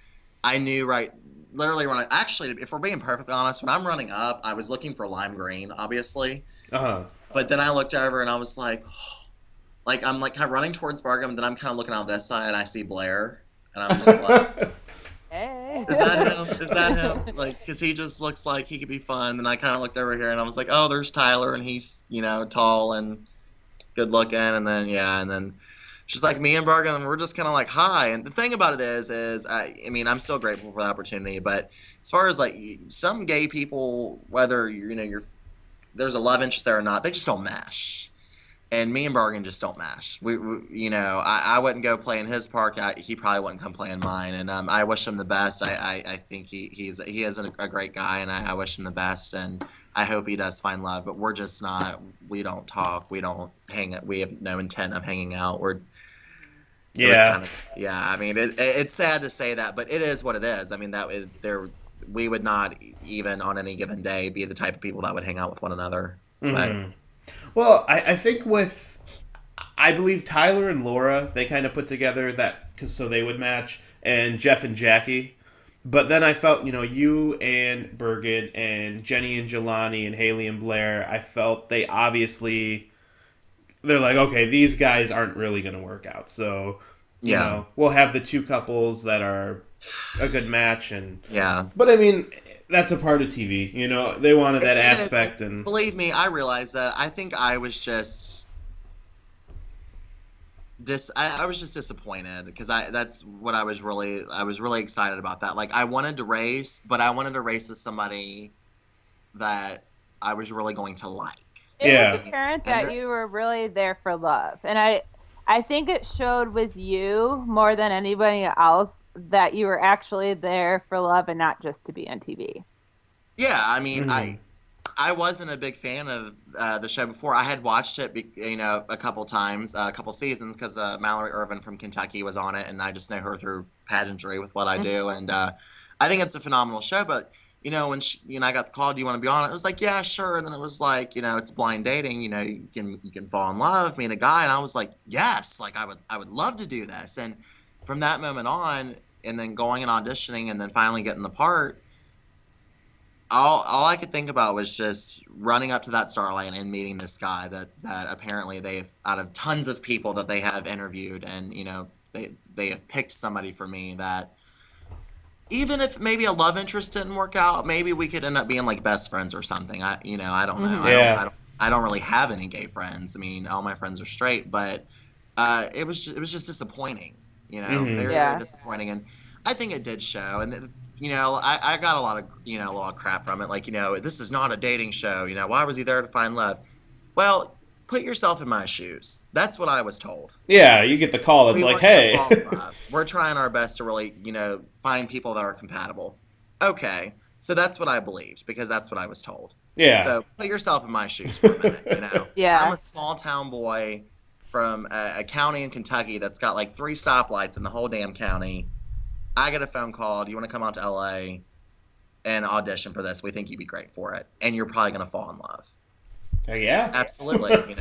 knew right, literally when actually, if we're being perfectly honest, when I'm running up, I was looking for lime green, obviously, Uh-huh. but then I looked over and I was like, like I'm like kind of running towards Bergen, then I'm kind of looking on this side and I see Blair, and I'm just like, Hey. is that him? Is that him? Like, because he just looks like he could be fun. Then I kind of looked over here and I was like, oh, there's Tyler, and he's tall and good looking, and then yeah, and then she's like, me and Bergen, and we're just kind of like, hi. And the thing about it is I mean, I'm still grateful for the opportunity, but as far as like some gay people, whether you're there's a love interest there or not, they just don't mesh. And me and Bergen just don't mesh. I wouldn't go play in his park. He probably wouldn't come play in mine. And I wish him the best. I think he is a great guy, and I wish him the best. And I hope he does find love. But we're just not. We don't talk. We don't hang. We have no intent of hanging out. It was Yeah. kind of, yeah. I mean, it's sad to say that, but it is what it is. I mean, that is there. We would not even on any given day be the type of people that would hang out with one another. But Mm-hmm. Well, I think with, I believe Tyler and Laura, they kind of put together that because so they would match, and Jeff and Jackie. But then I felt, you and Bergen and Jenny and Jelani and Haley and Blair, I felt they obviously, they're like, okay, these guys aren't really going to work out. So, yeah, we'll have the two couples that are a good match. yeah. But I mean, that's a part of TV. They wanted that It is. aspect. And Believe me, I realized that. I think I was just I was just disappointed because that's what I was really excited about that. Like I wanted to race, but I wanted to race with somebody that I was really going to like. It was yeah. apparent And that you were really there for love. And I I think it showed with you more than anybody else that you were actually there for love and not just to be on TV. Yeah, I mean, Mhm. I wasn't a big fan of the show before. I had watched it, a couple times, a couple seasons, because Mallory Irvin from Kentucky was on it, and I just know her through pageantry with what I Mhm. do, and I think it's a phenomenal show. But when I got the call, do you want to be on it? I was like, yeah, sure. And then it was like, it's blind dating. You can fall in love, meet a guy, and I was like, yes, like I would love to do this. And from that moment on, and then going and auditioning, and then finally getting the part, all I could think about was just running up to that star line and meeting this guy that apparently they've, out of tons of people that they have interviewed, and they have picked somebody for me that, even if maybe a love interest didn't work out, maybe we could end up being like best friends or something. I don't know. I Mhm. don't I Yeah. don't I don't really have any gay friends. I mean, all my friends are straight, but it was just disappointing. Mhm. Very, very Yeah. disappointing, and I think it did show. And I got a lot of crap from it. Like, this is not a dating show. Why was he there to find love? Well, put yourself in my shoes. That's what I was told. Yeah, you get the call that's We like, want you to hey. fall in love. We're trying our best to really, find people that are compatible. Okay, so that's what I believed, because that's what I was told. Yeah. So put yourself in my shoes for a minute. I'm Yeah. a small town boy from a county in Kentucky that's got like 3 stoplights in the whole damn county. I get a phone call. Do you want to come out to LA and audition for this? We think you'd be great for it, and you're probably gonna fall in love. Yeah. Absolutely. You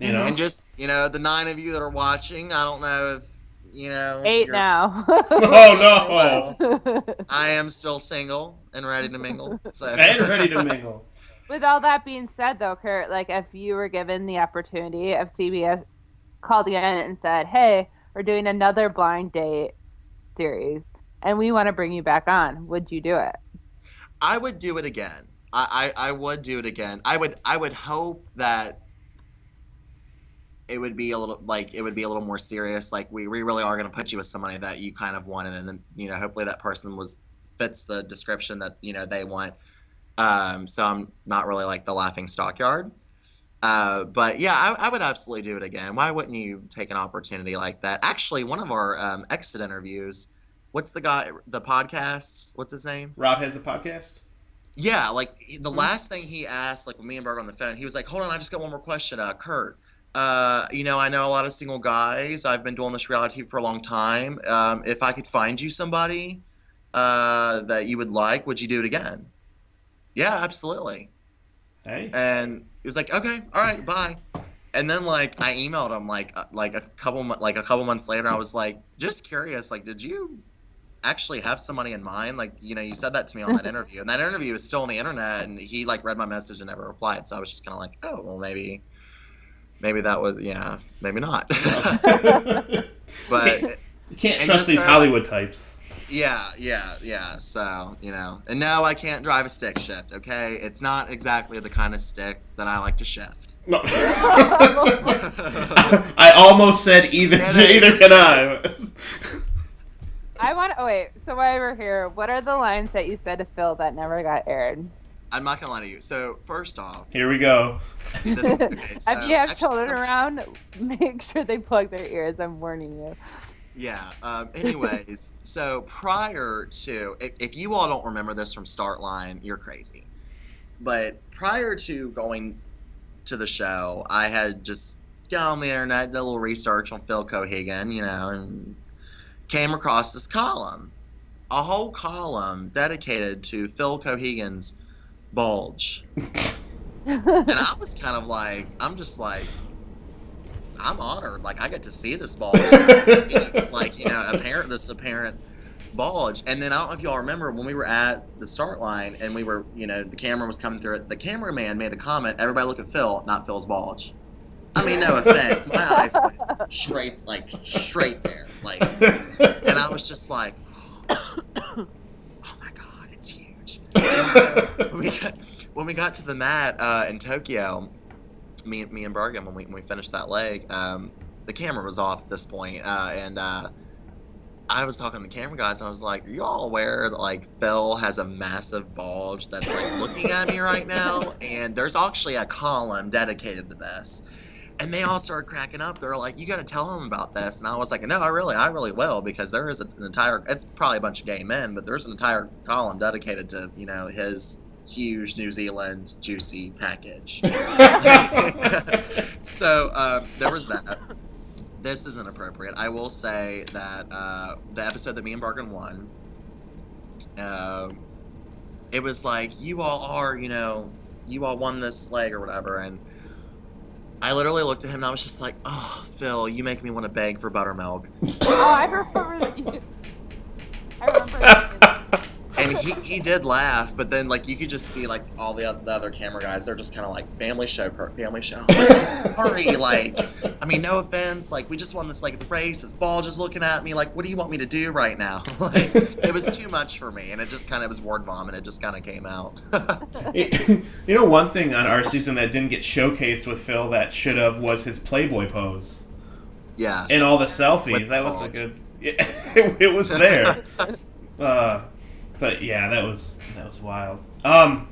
Hmm. know? And just, the 9 of you that are watching, I don't know if, Eight you're, now. Oh, well, I am still single and ready to mingle. no. So, And ready to mingle. With all that being said, though, Kurt, like if you were given the opportunity, if CBS called you in and said, "Hey, we're doing another blind date series, and we want to bring you back on," would you do it? I would do it again. I would do it again. I would hope that it would be a little more serious. Like, we really are going to put you with somebody that you kind of wanted, and then, hopefully that person fits the description that, they want. So I'm not really like the laughing stockyard. But yeah, I would absolutely do it again. Why wouldn't you take an opportunity like that? Actually, one of our exit interviews, what's the podcast? What's his name? Rob has a podcast? Yeah, like the Mhm. last thing he asked, like when me and Berg on the phone, he was like, "Hold on, I just got one more question, Kurt. I know a lot of single guys. I've been doing this reality for a long time. If I could find you somebody that you would like, would you do it again?" Yeah, absolutely. Hey. And he was like, "Okay, all right, bye." And then, like, I emailed him like a couple months later. I was like, just curious, like, did you actually have somebody in mind? Like, you said that to me on that interview, and that interview is still on the internet, and he like read my message and never replied. So I was just kind of like, oh, well, maybe that was, yeah, maybe not. But You can't and trust just these Hollywood types. yeah, yeah, yeah. So, and no, I can't drive a stick shift. Okay, it's not exactly the kind of stick that I like to shift. No. I almost said either. And I- Either can I. I want. Oh wait. So while we're here, what are the lines that you said to Phil that never got aired? I'm not gonna lie to you. So first off, Here we go. okay. So If you have actually, children around, make sure they plug their ears. I'm warning you. yeah. Anyways, so prior to, if you all don't remember this from Start Line, you're crazy. But prior to going to the show, I had just got on the internet, did a little research on Phil Cohagen, and came across this column, a whole column dedicated to Phil Cohagen's bulge. And I was kind of like, I'm just like, I'm honored. Like, I get to see this bulge. It's like, this apparent bulge. And then I don't know if y'all remember when we were at the start line and we were, the camera was coming through it. The cameraman made a comment, "Everybody look at Phil, not Phil's bulge." I mean, no offense. My eyes went straight there. Like, and I was just like, oh my God, it's huge. And so when we got to the mat in Tokyo, me and Bergen, when we finished that leg, the camera was off at this point, and I was talking to the camera guys, and I was like, "Are you all aware that like Phil has a massive bulge that's like looking at me right now?" And there's actually a column dedicated to this. And they all started cracking up. They're like, "You got to tell him about this." And I was like, "No, I really will, because there is an entire. It's probably a bunch of gay men, but there's an entire column dedicated to his huge New Zealand juicy package." So there was that. This isn't appropriate. I will say that the episode that me and Bargain won, uh, it was like, you all are, you all won this leg or whatever, and I literally looked at him and I was just like, "Oh, Phil, you make me want to beg for buttermilk." Oh, I remember that you. I remember thinking that. And he did laugh, but then like you could just see like all the other camera guys, they're just kind of like, "Family show, Kurt, family show." I'm like, sorry, like, I mean, no offense, like we just won this, like, at the race. His ball just looking at me like, "What do you want me to do right now?" Like, it was too much for me, and it just kind of was word vomit. It just kind of came out. One thing on our season that didn't get showcased with Phil that should have was his Playboy pose Yes. and all the selfies. With That was a George. good. It was there. But yeah, that was wild. I've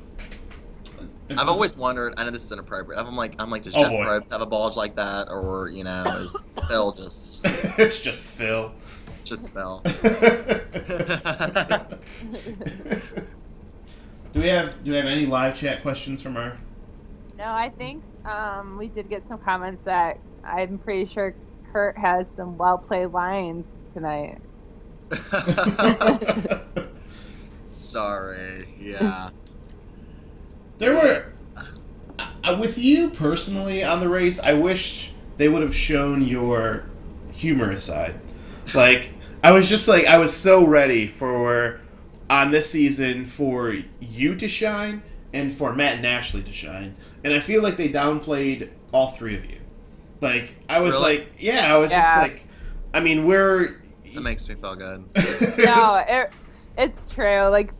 always wondered. I know this is inappropriate. I'm like, does Oh, Jeff boy. Probst have a bulge like that, or is Phil just It's just Phil. Phil? Do we have any live chat questions from our? No, I think we did get some comments that I'm pretty sure Kurt has some well played lines tonight. Sorry. Yeah. There were with you personally on the race. I wish they would have shown your humorous side. Like I was just like I was so ready for on this season for you to shine and for Matt and Ashley to shine, and I feel like they downplayed all three of you. Like I was Really? like, yeah, I was just Yeah. like, I mean, we're That makes me feel good. No, it's true. Like,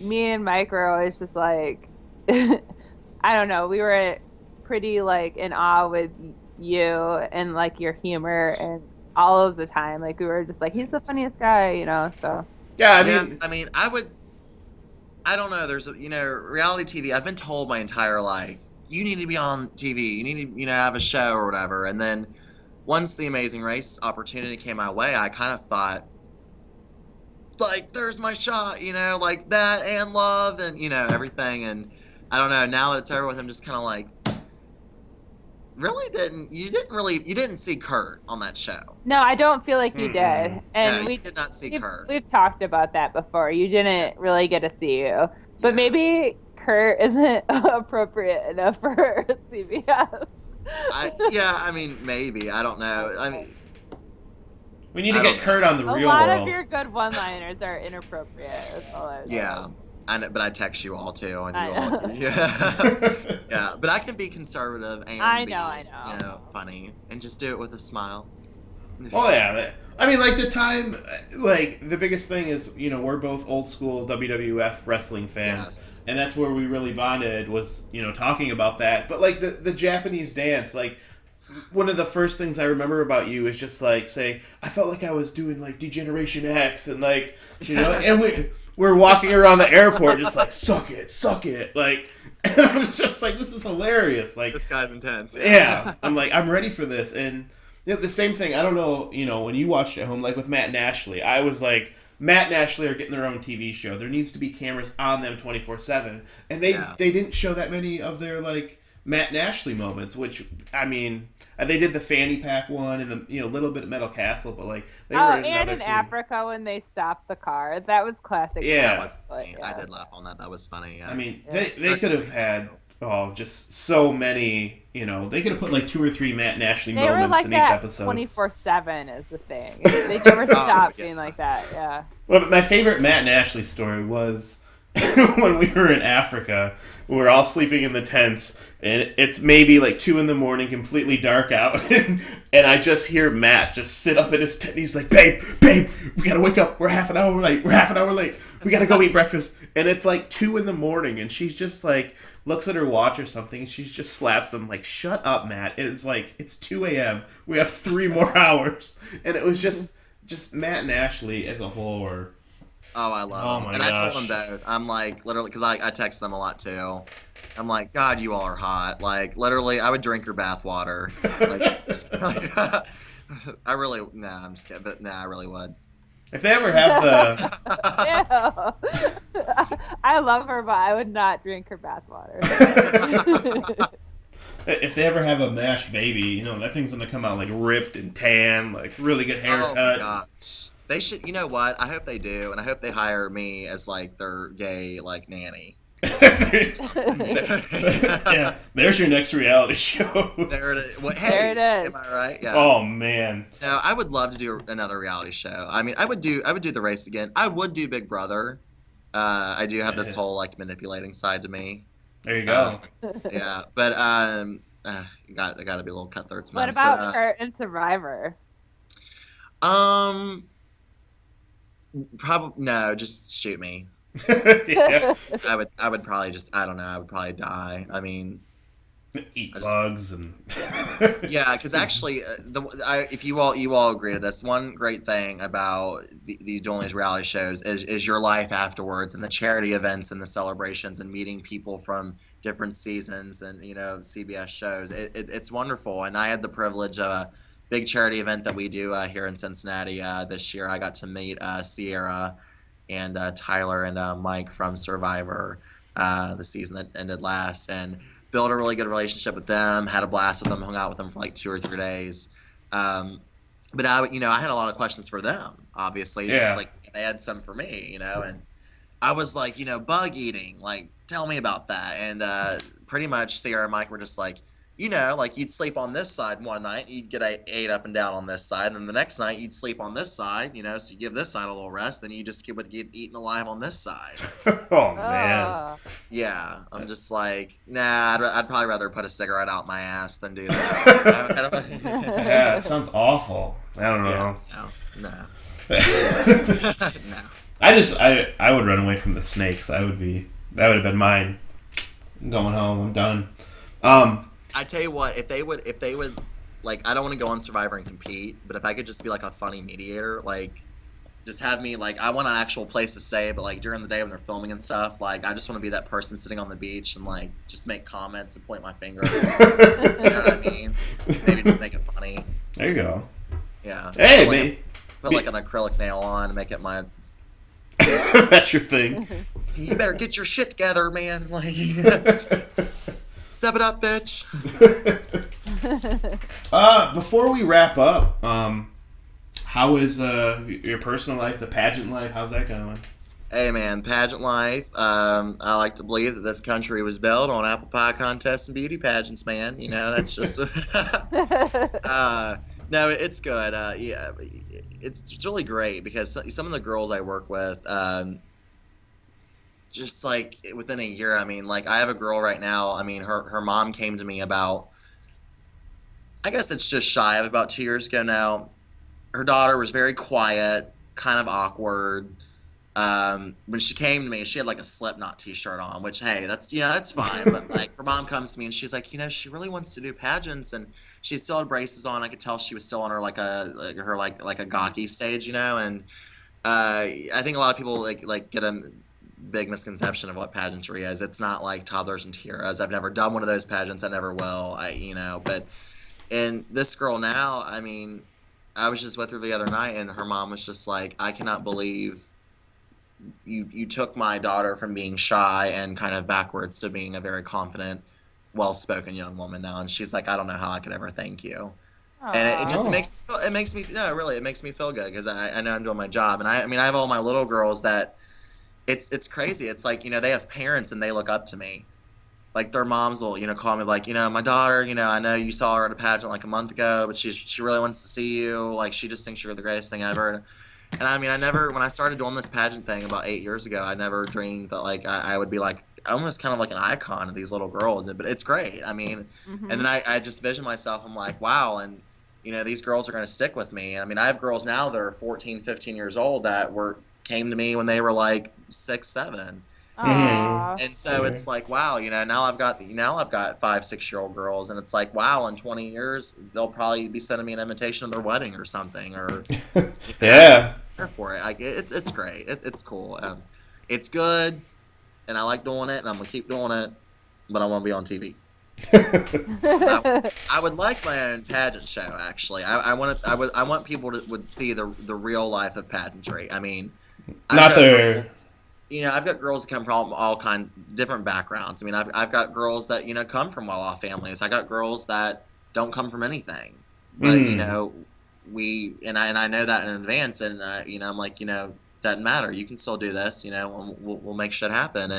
me and Mike were always just like, I don't know. We were pretty like in awe with you and like your humor and all of the time. Like we were just like, he's the funniest guy, you know. So yeah, I mean, I don't know. There's reality TV. I've been told my entire life, you need to be on TV. You need to, have a show or whatever. And then once the Amazing Race opportunity came my way, I kind of thought, like, there's my shot, like that and love and, everything. And I don't know. Now that it's over with, I'm just kind of like, you didn't see Kurt on that show. no, I don't feel like you Mm-mm. did. And No, we you did not see Kurt. we've talked about that before. You didn't Yes. really get to see you, but Yeah. maybe Kurt isn't appropriate enough for CBS. I mean, maybe. I don't know. I mean, we need to I get don't Kurt on the A real lot world. of your good one-liners are inappropriate. That's all I was yeah. I know, but I text you all too, and I you all, know. yeah, yeah. But I can be conservative and I be, know. funny, and just do it with a smile. Oh yeah, I mean, like the time, like the biggest thing is, we're both old school WWF wrestling fans, Yes. and that's where we really bonded was, talking about that. But like the Japanese dance, like one of the first things I remember about you is just like saying, I felt like I was doing like Degeneration X, and like, and we're walking around the airport just like suck it, like, and I was just like, this is hilarious, like This guy's intense. yeah, I'm like, I'm ready for this. And the same thing, I don't know, when you watched it at home, like with Matt and Ashley, I was like, Matt and Ashley are getting their own TV show. There needs to be cameras on them 24/7. And they didn't show that many of their, like, Matt and Ashley moments, which, I mean, they did the fanny pack one and the, little bit of Metal Castle, but, like, they were and another in team. Africa when they stopped the car, that was classic. Yeah. That was funny. Yeah. I did laugh on that. That was funny. Yeah. I mean, Yeah. they could have had, just so many, they could have put like 2 or 3 Matt and Ashley They were moments like in each that episode. 24/7 is the thing. They never stopped yeah. being like that. Yeah. Well, my favorite Matt and Ashley story was when we were in Africa. We were all sleeping in the tents, and it's maybe like 2 a.m, completely dark out, and I just hear Matt just sit up in his tent. And he's like, babe, we gotta wake up. We're half an hour late. We gotta go eat breakfast. And it's like 2 a.m, and she's just like, looks at her watch or something, and she just slaps him like, shut up, Matt. It's like, it's 2 a.m. We have 3 more hours. And it was just Matt and Ashley as a whole were... Oh, I love Oh them. my And I told gosh. them both. I'm like, literally, because I text them a lot too. I'm like, God, you all are hot. Like, literally, I would drink your bath water. Like, I really, nah, I'm just kidding, but nah, I really would. If they ever have the Ew. I love her, but I would not drink her bathwater. if they ever have a mash baby, that thing's gonna come out like ripped and tan, like really good Oh my haircut. gosh. They should, you know what? I hope they do, and I hope they hire me as like their gay like nanny. Yeah, there's your next reality show. There it is. Well, There hey, it is. am I right? Yeah. Oh man. No, I would love to do another reality show. I mean, I would do the race again. I would do Big Brother. I do have this whole like manipulating side to me. There you Uh, go. yeah, but I got to be a little cutthroat What sometimes. But about Kurt and Survivor? um, probably no, just shoot me. Yeah. I would probably just I don't know. I would probably die. I mean, Eat I just bugs and. yeah, because actually, if you all agree to this, one great thing about these doing these reality shows is your life afterwards, and the charity events and the celebrations and meeting people from different seasons and CBS shows. It's wonderful, and I had the privilege of a big charity event that we do here in Cincinnati this year. I got to meet Sierra and Tyler and Mike from Survivor, the season that ended last, and built a really good relationship with them. Had a blast with them. Hung out with them for like 2 or 3 days. Um, but I had a lot of questions for them. Obviously, just Yeah. like they had some for me, and I was like, bug eating. Like, tell me about that. And pretty much Sarah and Mike were just like, like you'd sleep on this side one night, you'd get ate up and down on this side, and then the next night you'd sleep on this side, so you give this side a little rest, then you just would get eaten alive on this side. Oh man. Oh. Yeah, I'm just like, nah, I'd probably rather put a cigarette out my ass than do that. Yeah, it sounds awful. I don't Yeah, know. no, no, no. I would run away from the snakes. That would have been mine. I'm going home. I'm done. I tell you what, if they would, like, I don't want to go on Survivor and compete, but if I could just be like a funny mediator, like, just have me like, I want an actual place to stay, but like during the day when they're filming and stuff, like, I just want to be that person sitting on the beach and like just make comments and point my finger. You know what I mean? Maybe just make it funny. There you go. Yeah. Hey, Put like, mate. put like an acrylic nail on and make it my. That's your thing. You better get your shit together, man. Like, step it up, bitch. Before we wrap up, how is your personal life, the pageant life? How's that going? Hey, man, pageant life. I like to believe that this country was built on apple pie contests and beauty pageants, man. That's just. No, it's good. Yeah, it's really great because some of the girls I work with, just like within a year, I mean, like I have a girl right now. I mean, her mom came to me about, I guess it's just shy of about 2 years ago now. Her daughter was very quiet, kind of awkward. When she came to me, she had like a Slipknot T-shirt on, which hey, that's fine. But like her mom comes to me and she's like, she really wants to do pageants, and she still had braces on. I could tell she was still on her like a gawky stage, and I think a lot of people like get a big misconception of what pageantry is. It's not like toddlers and tiaras. I've never done one of those pageants. I never will. But and this girl now, I mean, I was just with her the other night, and her mom was just like, I cannot believe you took my daughter from being shy and kind of backwards to being a very confident, well-spoken young woman now. And she's like, I don't know how I could ever thank you. And it just Oh. it makes me no, really, it makes me feel good because I know I'm doing my job. And I mean, I have all my little girls that it's crazy. It's like, they have parents and they look up to me. Like their moms will, call me like, my daughter, I know you saw her at a pageant like a month ago, but she really wants to see you. Like she just thinks you're the greatest thing ever. And I mean, when I started doing this pageant thing about 8 years ago, I never dreamed that like I would be like almost kind of like an icon of these little girls. But it's great. I mean, and then I just vision myself. I'm like, wow. And, these girls are going to stick with me. I mean, I have girls now that are 14, 15 years old that came to me when they were like 6, 7. Aw. And so it's like, wow, now I've got 5, 6 year old girls, and it's like, wow, in 20 years they'll probably be sending me an invitation to their wedding or something, or Yeah. there for it. Like it's great. It's cool. It's good, and I like doing it, and I'm gonna keep doing it. but I want to be on TV. 'Cause I would like my own pageant show. Actually, I want people to would see the real life of pageantry. I mean, I've Not got there. girls, I've got girls that come from all kinds, different backgrounds. I mean, I've got girls that come from well-off families. I got girls that don't come from anything, but Mm. I know that in advance, and I'm like, doesn't matter. You can still do this. We'll make shit happen,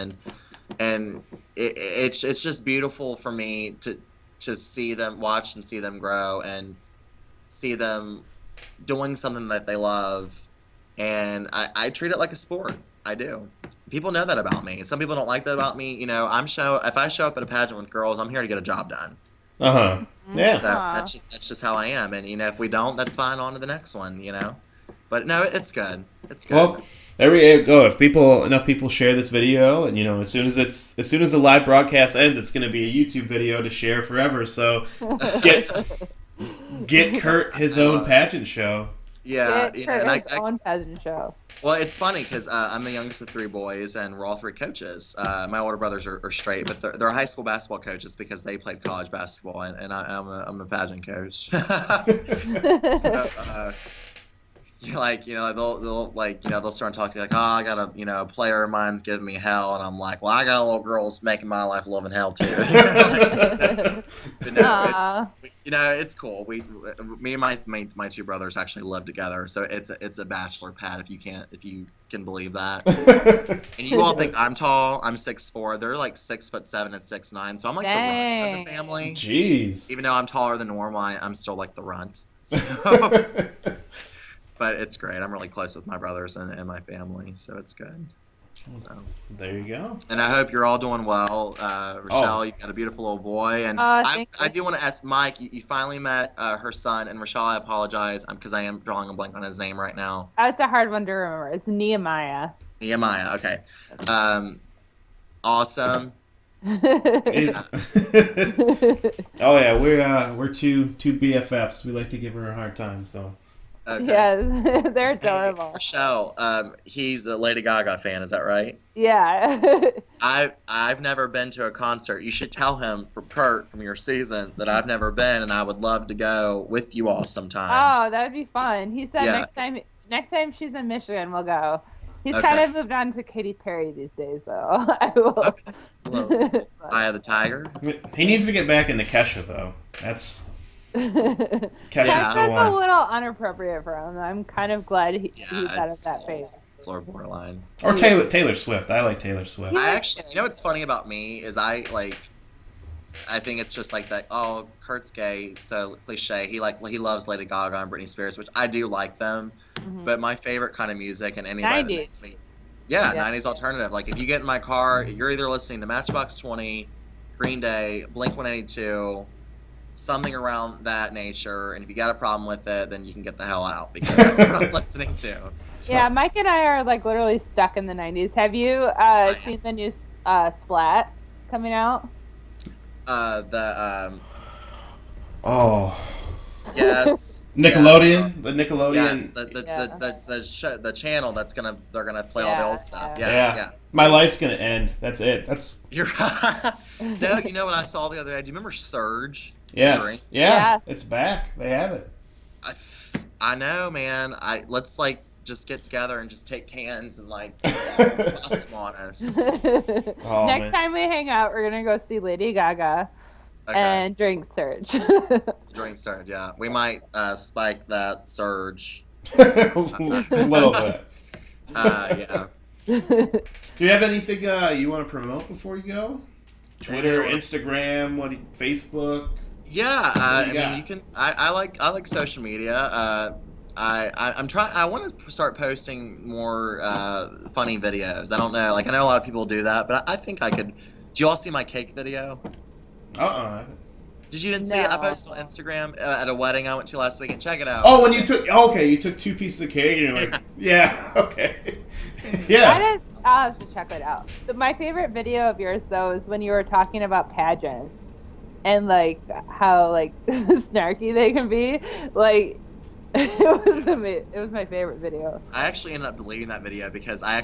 and it's just beautiful for me to see them watch and see them grow and see them doing something that they love, and I treat it like a sport. I do. People know that about me. Some people don't like that about me. If I show up at a pageant with girls, I'm here to get a job done. Uh-huh. Yeah. So Aw. that's just how I am. And if we don't, that's fine. On to the next one. But no, it's good. It's good. Well, there we go. If enough people share this video, and as soon as the live broadcast ends, it's going to be a YouTube video to share forever. So get Kurt his I own love it. pageant show. Yeah, Get her and his own pageant show. well, it's funny because I'm the youngest of three boys, and we're all three coaches. My older brothers are straight, but they're high school basketball coaches because they played college basketball, and I'm a pageant coach. So, they'll start talking like, oh, I got a player of mine's giving me hell, and I'm like, well, I got a little girl's making my life living hell too. But no, Aw. it's cool. Me and my two brothers actually live together, so it's a bachelor pad if you can believe that. And you all think I'm tall. I'm 6'4". They're like 6'7" and 6'9", so I'm like the runt of Dang. the family. Jeez. Even though I'm taller than normal, I'm still like the runt. So, but it's great. I'm really close with my brothers and my family, so it's good. So, There you go. and I hope you're all doing well. Rochelle, Oh. you've got a beautiful little boy, and Thank I you. do want to ask Mike. You finally met her son, and Rochelle, I apologize because I am drawing a blank on his name right now. That's a hard one to remember. It's Nehemiah. Nehemiah. Okay. Awesome. Oh yeah, we're two BFFs. We like to give her a hard time. So Okay. Yes, they're Hey, adorable. Rochelle, he's a Lady Gaga fan. Is that right? Yeah. I've never been to a concert. You should tell him from Kurt from your season that I've never been, and I would love to go with you all sometime. Oh, that would be fun. He said Yeah. next time she's in Michigan, we'll go. He's Okay. kind of moved on to Katy Perry these days, though. I will. Okay. Well, Eye of the Tiger. he needs to get back into Kesha though. That's Kesha's Yeah. the That's a one. little inappropriate for him. I'm kind of glad he's out of it's that phase. it's a little borderline. Or Taylor Swift. I like Taylor Swift. I actually, what's funny about me is I think it's just like that. Oh, Kurt's gay, so cliche. He loves Lady Gaga and Britney Spears, which I do like them. Mhm. But my favorite kind of music, and anybody that 90s. makes me, yeah, Yeah. 90s alternative. Like if you get in my car, you're either listening to Matchbox 20, Green Day, Blink 182, something around that nature. And if you got a problem with it, then you can get the hell out because that's what I'm listening to. Yeah, Mike and I are like literally stuck in the 90s. Have you seen the new Splat coming out? Oh, Yes. Nickelodeon. The Nickelodeon. Yes, the channel they're gonna play all the old stuff. Yeah. My life's gonna end. That's it. That's You're no, you know what I saw the other day? Do you remember Surge? yes. Drink? Yeah, Yeah. it's back. They have it. I know, man. Let's like just get together and just take cans and like bust them on us. Oh, Next man. time we hang out, we're gonna go see Lady Gaga Okay. and drink Surge. Drink Surge, yeah. We might spike that Surge. A little bit. Yeah. Do you have anything you want to promote before you go? Twitter, Anything Instagram, Facebook? Yeah, What do you I got? mean, you can. I like social media. I'm trying. I want to start posting more funny videos. I don't know. Like I know a lot of people do that, but I think I could. Do you all see my cake video? Did you didn't see it? I No. posted on Instagram at a wedding I went to last week, and check it out. Oh, when you took you took 2 pieces of cake and you're like, yeah, okay, yeah. I'll have to check it out. But my favorite video of yours, though, is when you were talking about pageants and like how like snarky they can be. Like It was my favorite video. I actually ended up deleting that video because I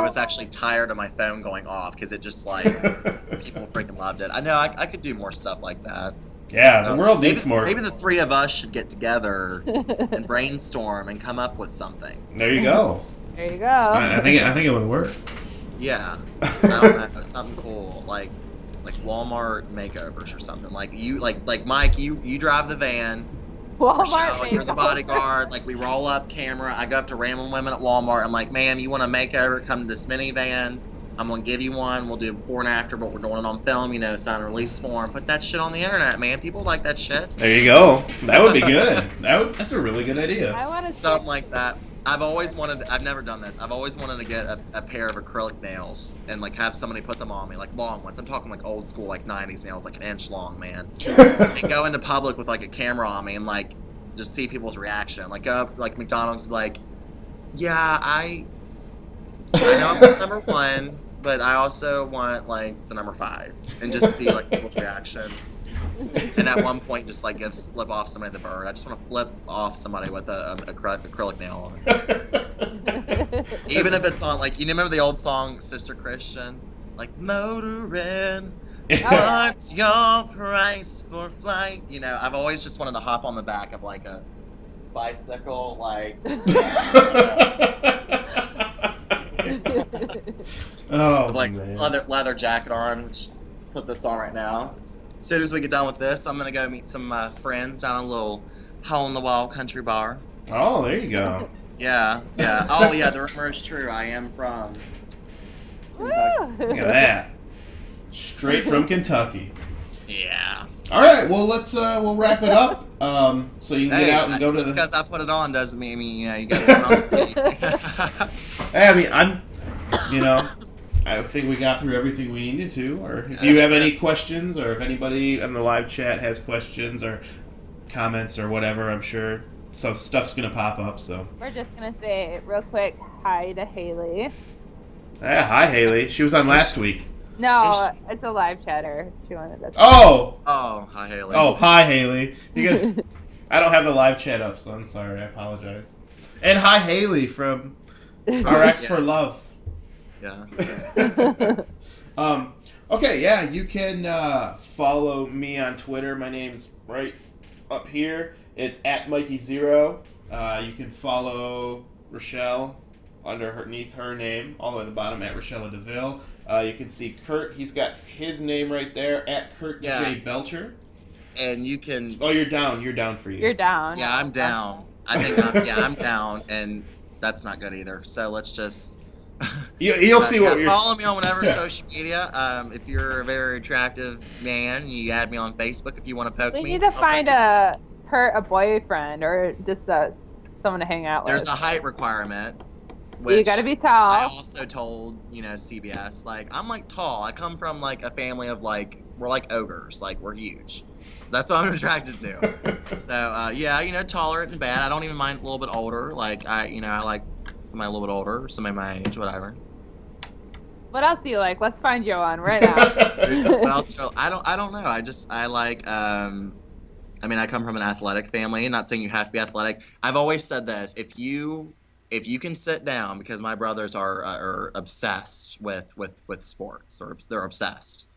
was actually tired of my phone going off because it just like people freaking loved it. I know I could do more stuff like that. Yeah, I the don't know. world Maybe needs more. maybe the three of us should get together and brainstorm and come up with something. There you go. There you go. I think it would work. Yeah, I don't know, something cool like Walmart makeovers or something. Like you like Mike, you drive the van. Walmart Rochelle, you're the makeover. bodyguard. Like we roll up camera. I go up to random women at Walmart. I'm like, ma'am, you want a makeover? Come to this minivan. I'm gonna give you one. We'll do before and after, but we're doing it on film. Sign a release form. Put that shit on the internet, man. People like that shit. There you go. That would be good. That's a really good idea. I want to Something like that. I've never done this. I've always wanted to get a pair of acrylic nails and like have somebody put them on me, like long ones. I'm talking like old school, like 90s nails, like an inch long, man. And go into public with like a camera on me and like just see people's reaction. Like go up to like McDonald's and be like, yeah, I know I'm the number one, but I also want like the number 5 and just see like people's reaction. And at one point, just like flip off somebody the bird. I just want to flip off somebody with a acrylic nail on. Even if it's on like remember the old song Sister Christian, like motoring. What's your price for flight? I've always just wanted to hop on the back of like a bicycle, like. Oh, With like man. leather jacket on. Which put this on right now. As soon as we get done with this, I'm gonna go meet some friends down a little hole in the wall country bar. Oh, there you go. Yeah. Oh yeah, the rumor is true. I am from Kentucky. Look at that. Straight from Kentucky. Yeah. All right, well we'll wrap it up. So you can get out and go to just the. because I put it on doesn't mean you got something else to eat. Hey, I mean, I think we got through everything we needed to. Or if you have any questions, or if anybody in the live chat has questions or comments or whatever, I'm sure some stuff's gonna pop up. So. We're just gonna say real quick hi to Haley. Yeah, hi Haley. She was on last week. No, it's a live chatter. She wanted us. Oh. Oh, hi Haley. Oh, hi Haley. I don't have the live chat up, so I'm sorry. I apologize. And hi Haley from RX for Love. Yeah. Okay, yeah, you can follow me on Twitter. My name's right up here. It's at Mikey0. You can follow Rochelle underneath her name, all the way at the bottom, at Rochelle DeVille. You can see Kurt. He's got his name right there, at Kurt J. Belcher. And you can. Oh, you're down. You're down for you. You're down. Yeah, I'm down. I think I'm down, and that's not good either. So let's just. You'll see what you're. Follow me on whatever social media. If you're a very attractive man, you add me on Facebook if you want to poke We me. need to find Kurt a boyfriend or just someone to hang out with. There's a height requirement. You gotta be tall. I also told CBS, like, I'm like tall. I come from like a family of like we're like ogres, like we're huge. So that's what I'm attracted to. So yeah, tolerant and bad. I don't even mind a little bit older. Like I like somebody a little bit older, somebody my age, whatever. What else do you like? Let's find you one right now. What else? I don't know. I like I come from an athletic family. Not saying you have to be athletic. I've always said this: if you can sit down, because my brothers are obsessed with sports, or they're obsessed.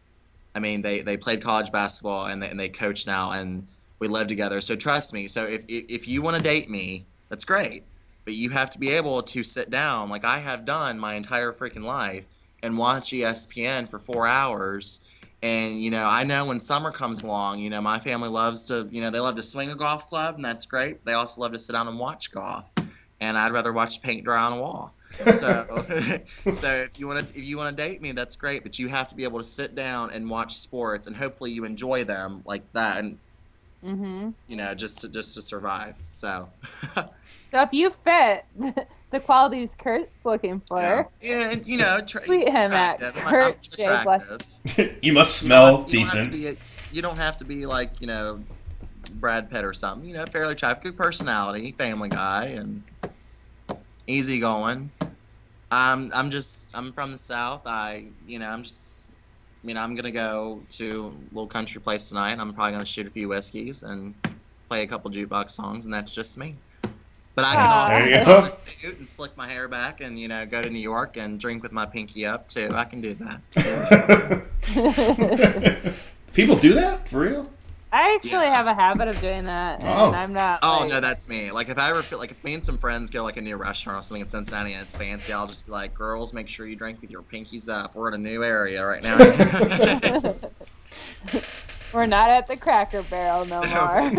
I mean, they played college basketball and they coach now, and we live together. So trust me. So if you want to date me, that's great. But you have to be able to sit down, like I have done my entire freaking life, and watch ESPN for 4 hours. And I know when summer comes along, my family loves to, they love to swing a golf club, and that's great. They also love to sit down and watch golf, and I'd rather watch paint dry on a wall. So, so if you want to date me, that's great. But you have to be able to sit down and watch sports, and hopefully you enjoy them like that, and just to survive. So. So if you fit the qualities Kurt's looking for, and tweet him at Kurt J. attractive. You must smell decent. You don't have to be like Brad Pitt or something. Fairly attractive, good personality, family guy, and easygoing. I'm from the South. I'm gonna go to a little country place tonight. I'm probably gonna shoot a few whiskeys and play a couple jukebox songs, and that's just me. But I can also There you put go. on a suit and slick my hair back and, go to New York and drink with my pinky up, too. I can do that. People do that for real? I actually Yeah. have a habit of doing that, and Oh. I'm not Oh, like, no, that's me. Like, if I ever feel like if me and some friends go, like, a new restaurant or something in Cincinnati and it's fancy, I'll just be like, girls, make sure you drink with your pinkies up. We're in a new area right now. we're not at the Cracker Barrel no more. Yeah.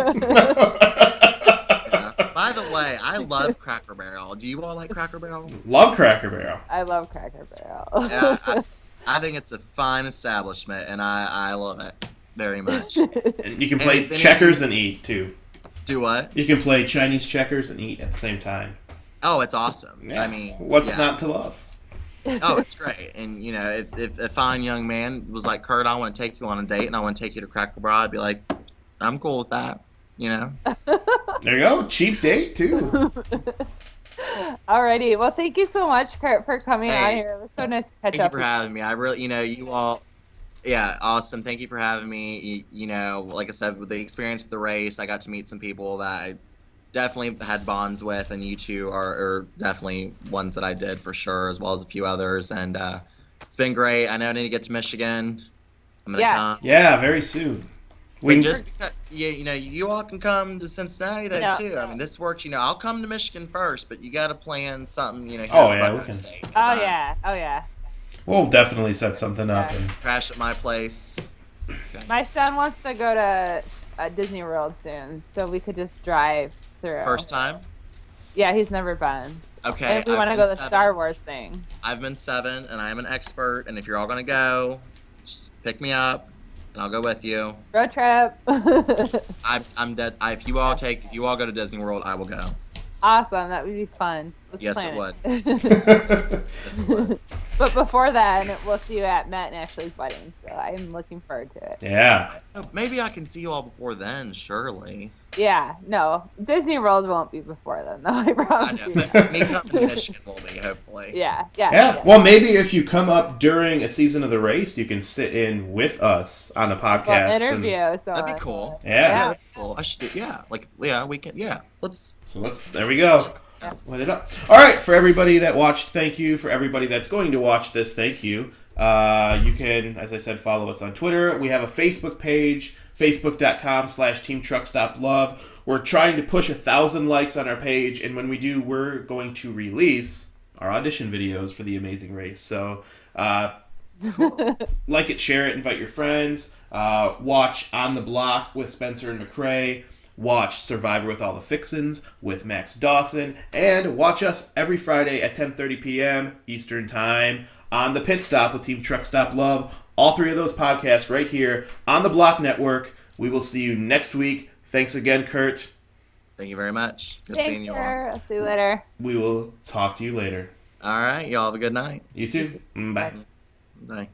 By the way, I love Cracker Barrel. Do you all like Cracker Barrel? Love Cracker Barrel. I love Cracker Barrel. Yeah, I think it's a fine establishment, and I love it very much. And you can And play if any checkers of and eat too. Do what? You can play Chinese checkers and eat at the same time. Oh, it's awesome. Yeah. I mean, What's yeah. not to love? Oh, it's great. And if a fine young man was like, Kurt, I want to take you on a date, and I want to take you to Cracker Barrel, I'd be like, I'm cool with that. There you go. Cheap date too. Alrighty. Well, thank you so much, Kurt, for coming on Hey, here. It was so nice to catch Thank you up for with having me. I really, you all, yeah, awesome. Thank you for having me. Like I said, with the experience of the race, I got to meet some people that I definitely had bonds with, and you two are definitely ones that I did for sure, as well as a few others. And it's been great. I know I need to get to Michigan. I'm gonna Yeah. come. Yeah, very soon. We And just because, you all can come to Cincinnati then Yeah. too. I mean, this works. I'll come to Michigan first, but you got to plan something. Here Oh, at yeah, the we Buckeye can- State. 'Cause Oh I yeah. Oh yeah. we'll definitely set something up. Yeah. And Crash at my place. My son wants to go to Disney World soon, so we could just drive through. First time. Yeah, he's never been. Okay. And if we I've want to been go to the 7. Star Wars thing. I've been 7, and I am an expert. And if you're all gonna go, just pick me up, and I'll go with you. Road trip. I'm dead. If you all go to Disney World, I will go. Awesome. That would be fun. Let's Yes, plan it would. it. Yes, it would. But before then, we'll see you at Matt and Ashley's wedding. So I'm looking forward to it. yeah. Maybe I can see you all before then. Surely. Yeah, no, Disney World won't be before then, though. I I promise know. you. But me coming to Michigan will be, hopefully. Yeah. Yeah. Well, maybe if you come up during a season of the race, you can sit in with us on a Well, podcast. interview. So That'd be cool. Yeah. Yeah, that'd be cool. I should do. Yeah, we can. Yeah, let's. There we go. Let it up. All right, for everybody that watched, thank you. For everybody that's going to watch this, thank you. You can, as I said, follow us on Twitter. We have a Facebook page, facebook.com/teamtruckstoplove. We're trying to push 1,000 likes on our page, and when we do, we're going to release our audition videos for the Amazing Race. So, like it, share it, invite your friends. Watch On the Block with Spencer and McRae. Watch Survivor with All the Fixins with Max Dawson. And watch us every Friday at 10:30 p.m. Eastern Time on the Pit Stop with Team Truck Stop Love. All 3 of those podcasts right here on the Block Network. We will see you next week. Thanks again, Kurt. Thank you very much. Good Thanks, seeing you all. sir. I'll see you later. We will talk to you later. All right, y'all have a good night. You too. Bye. Bye.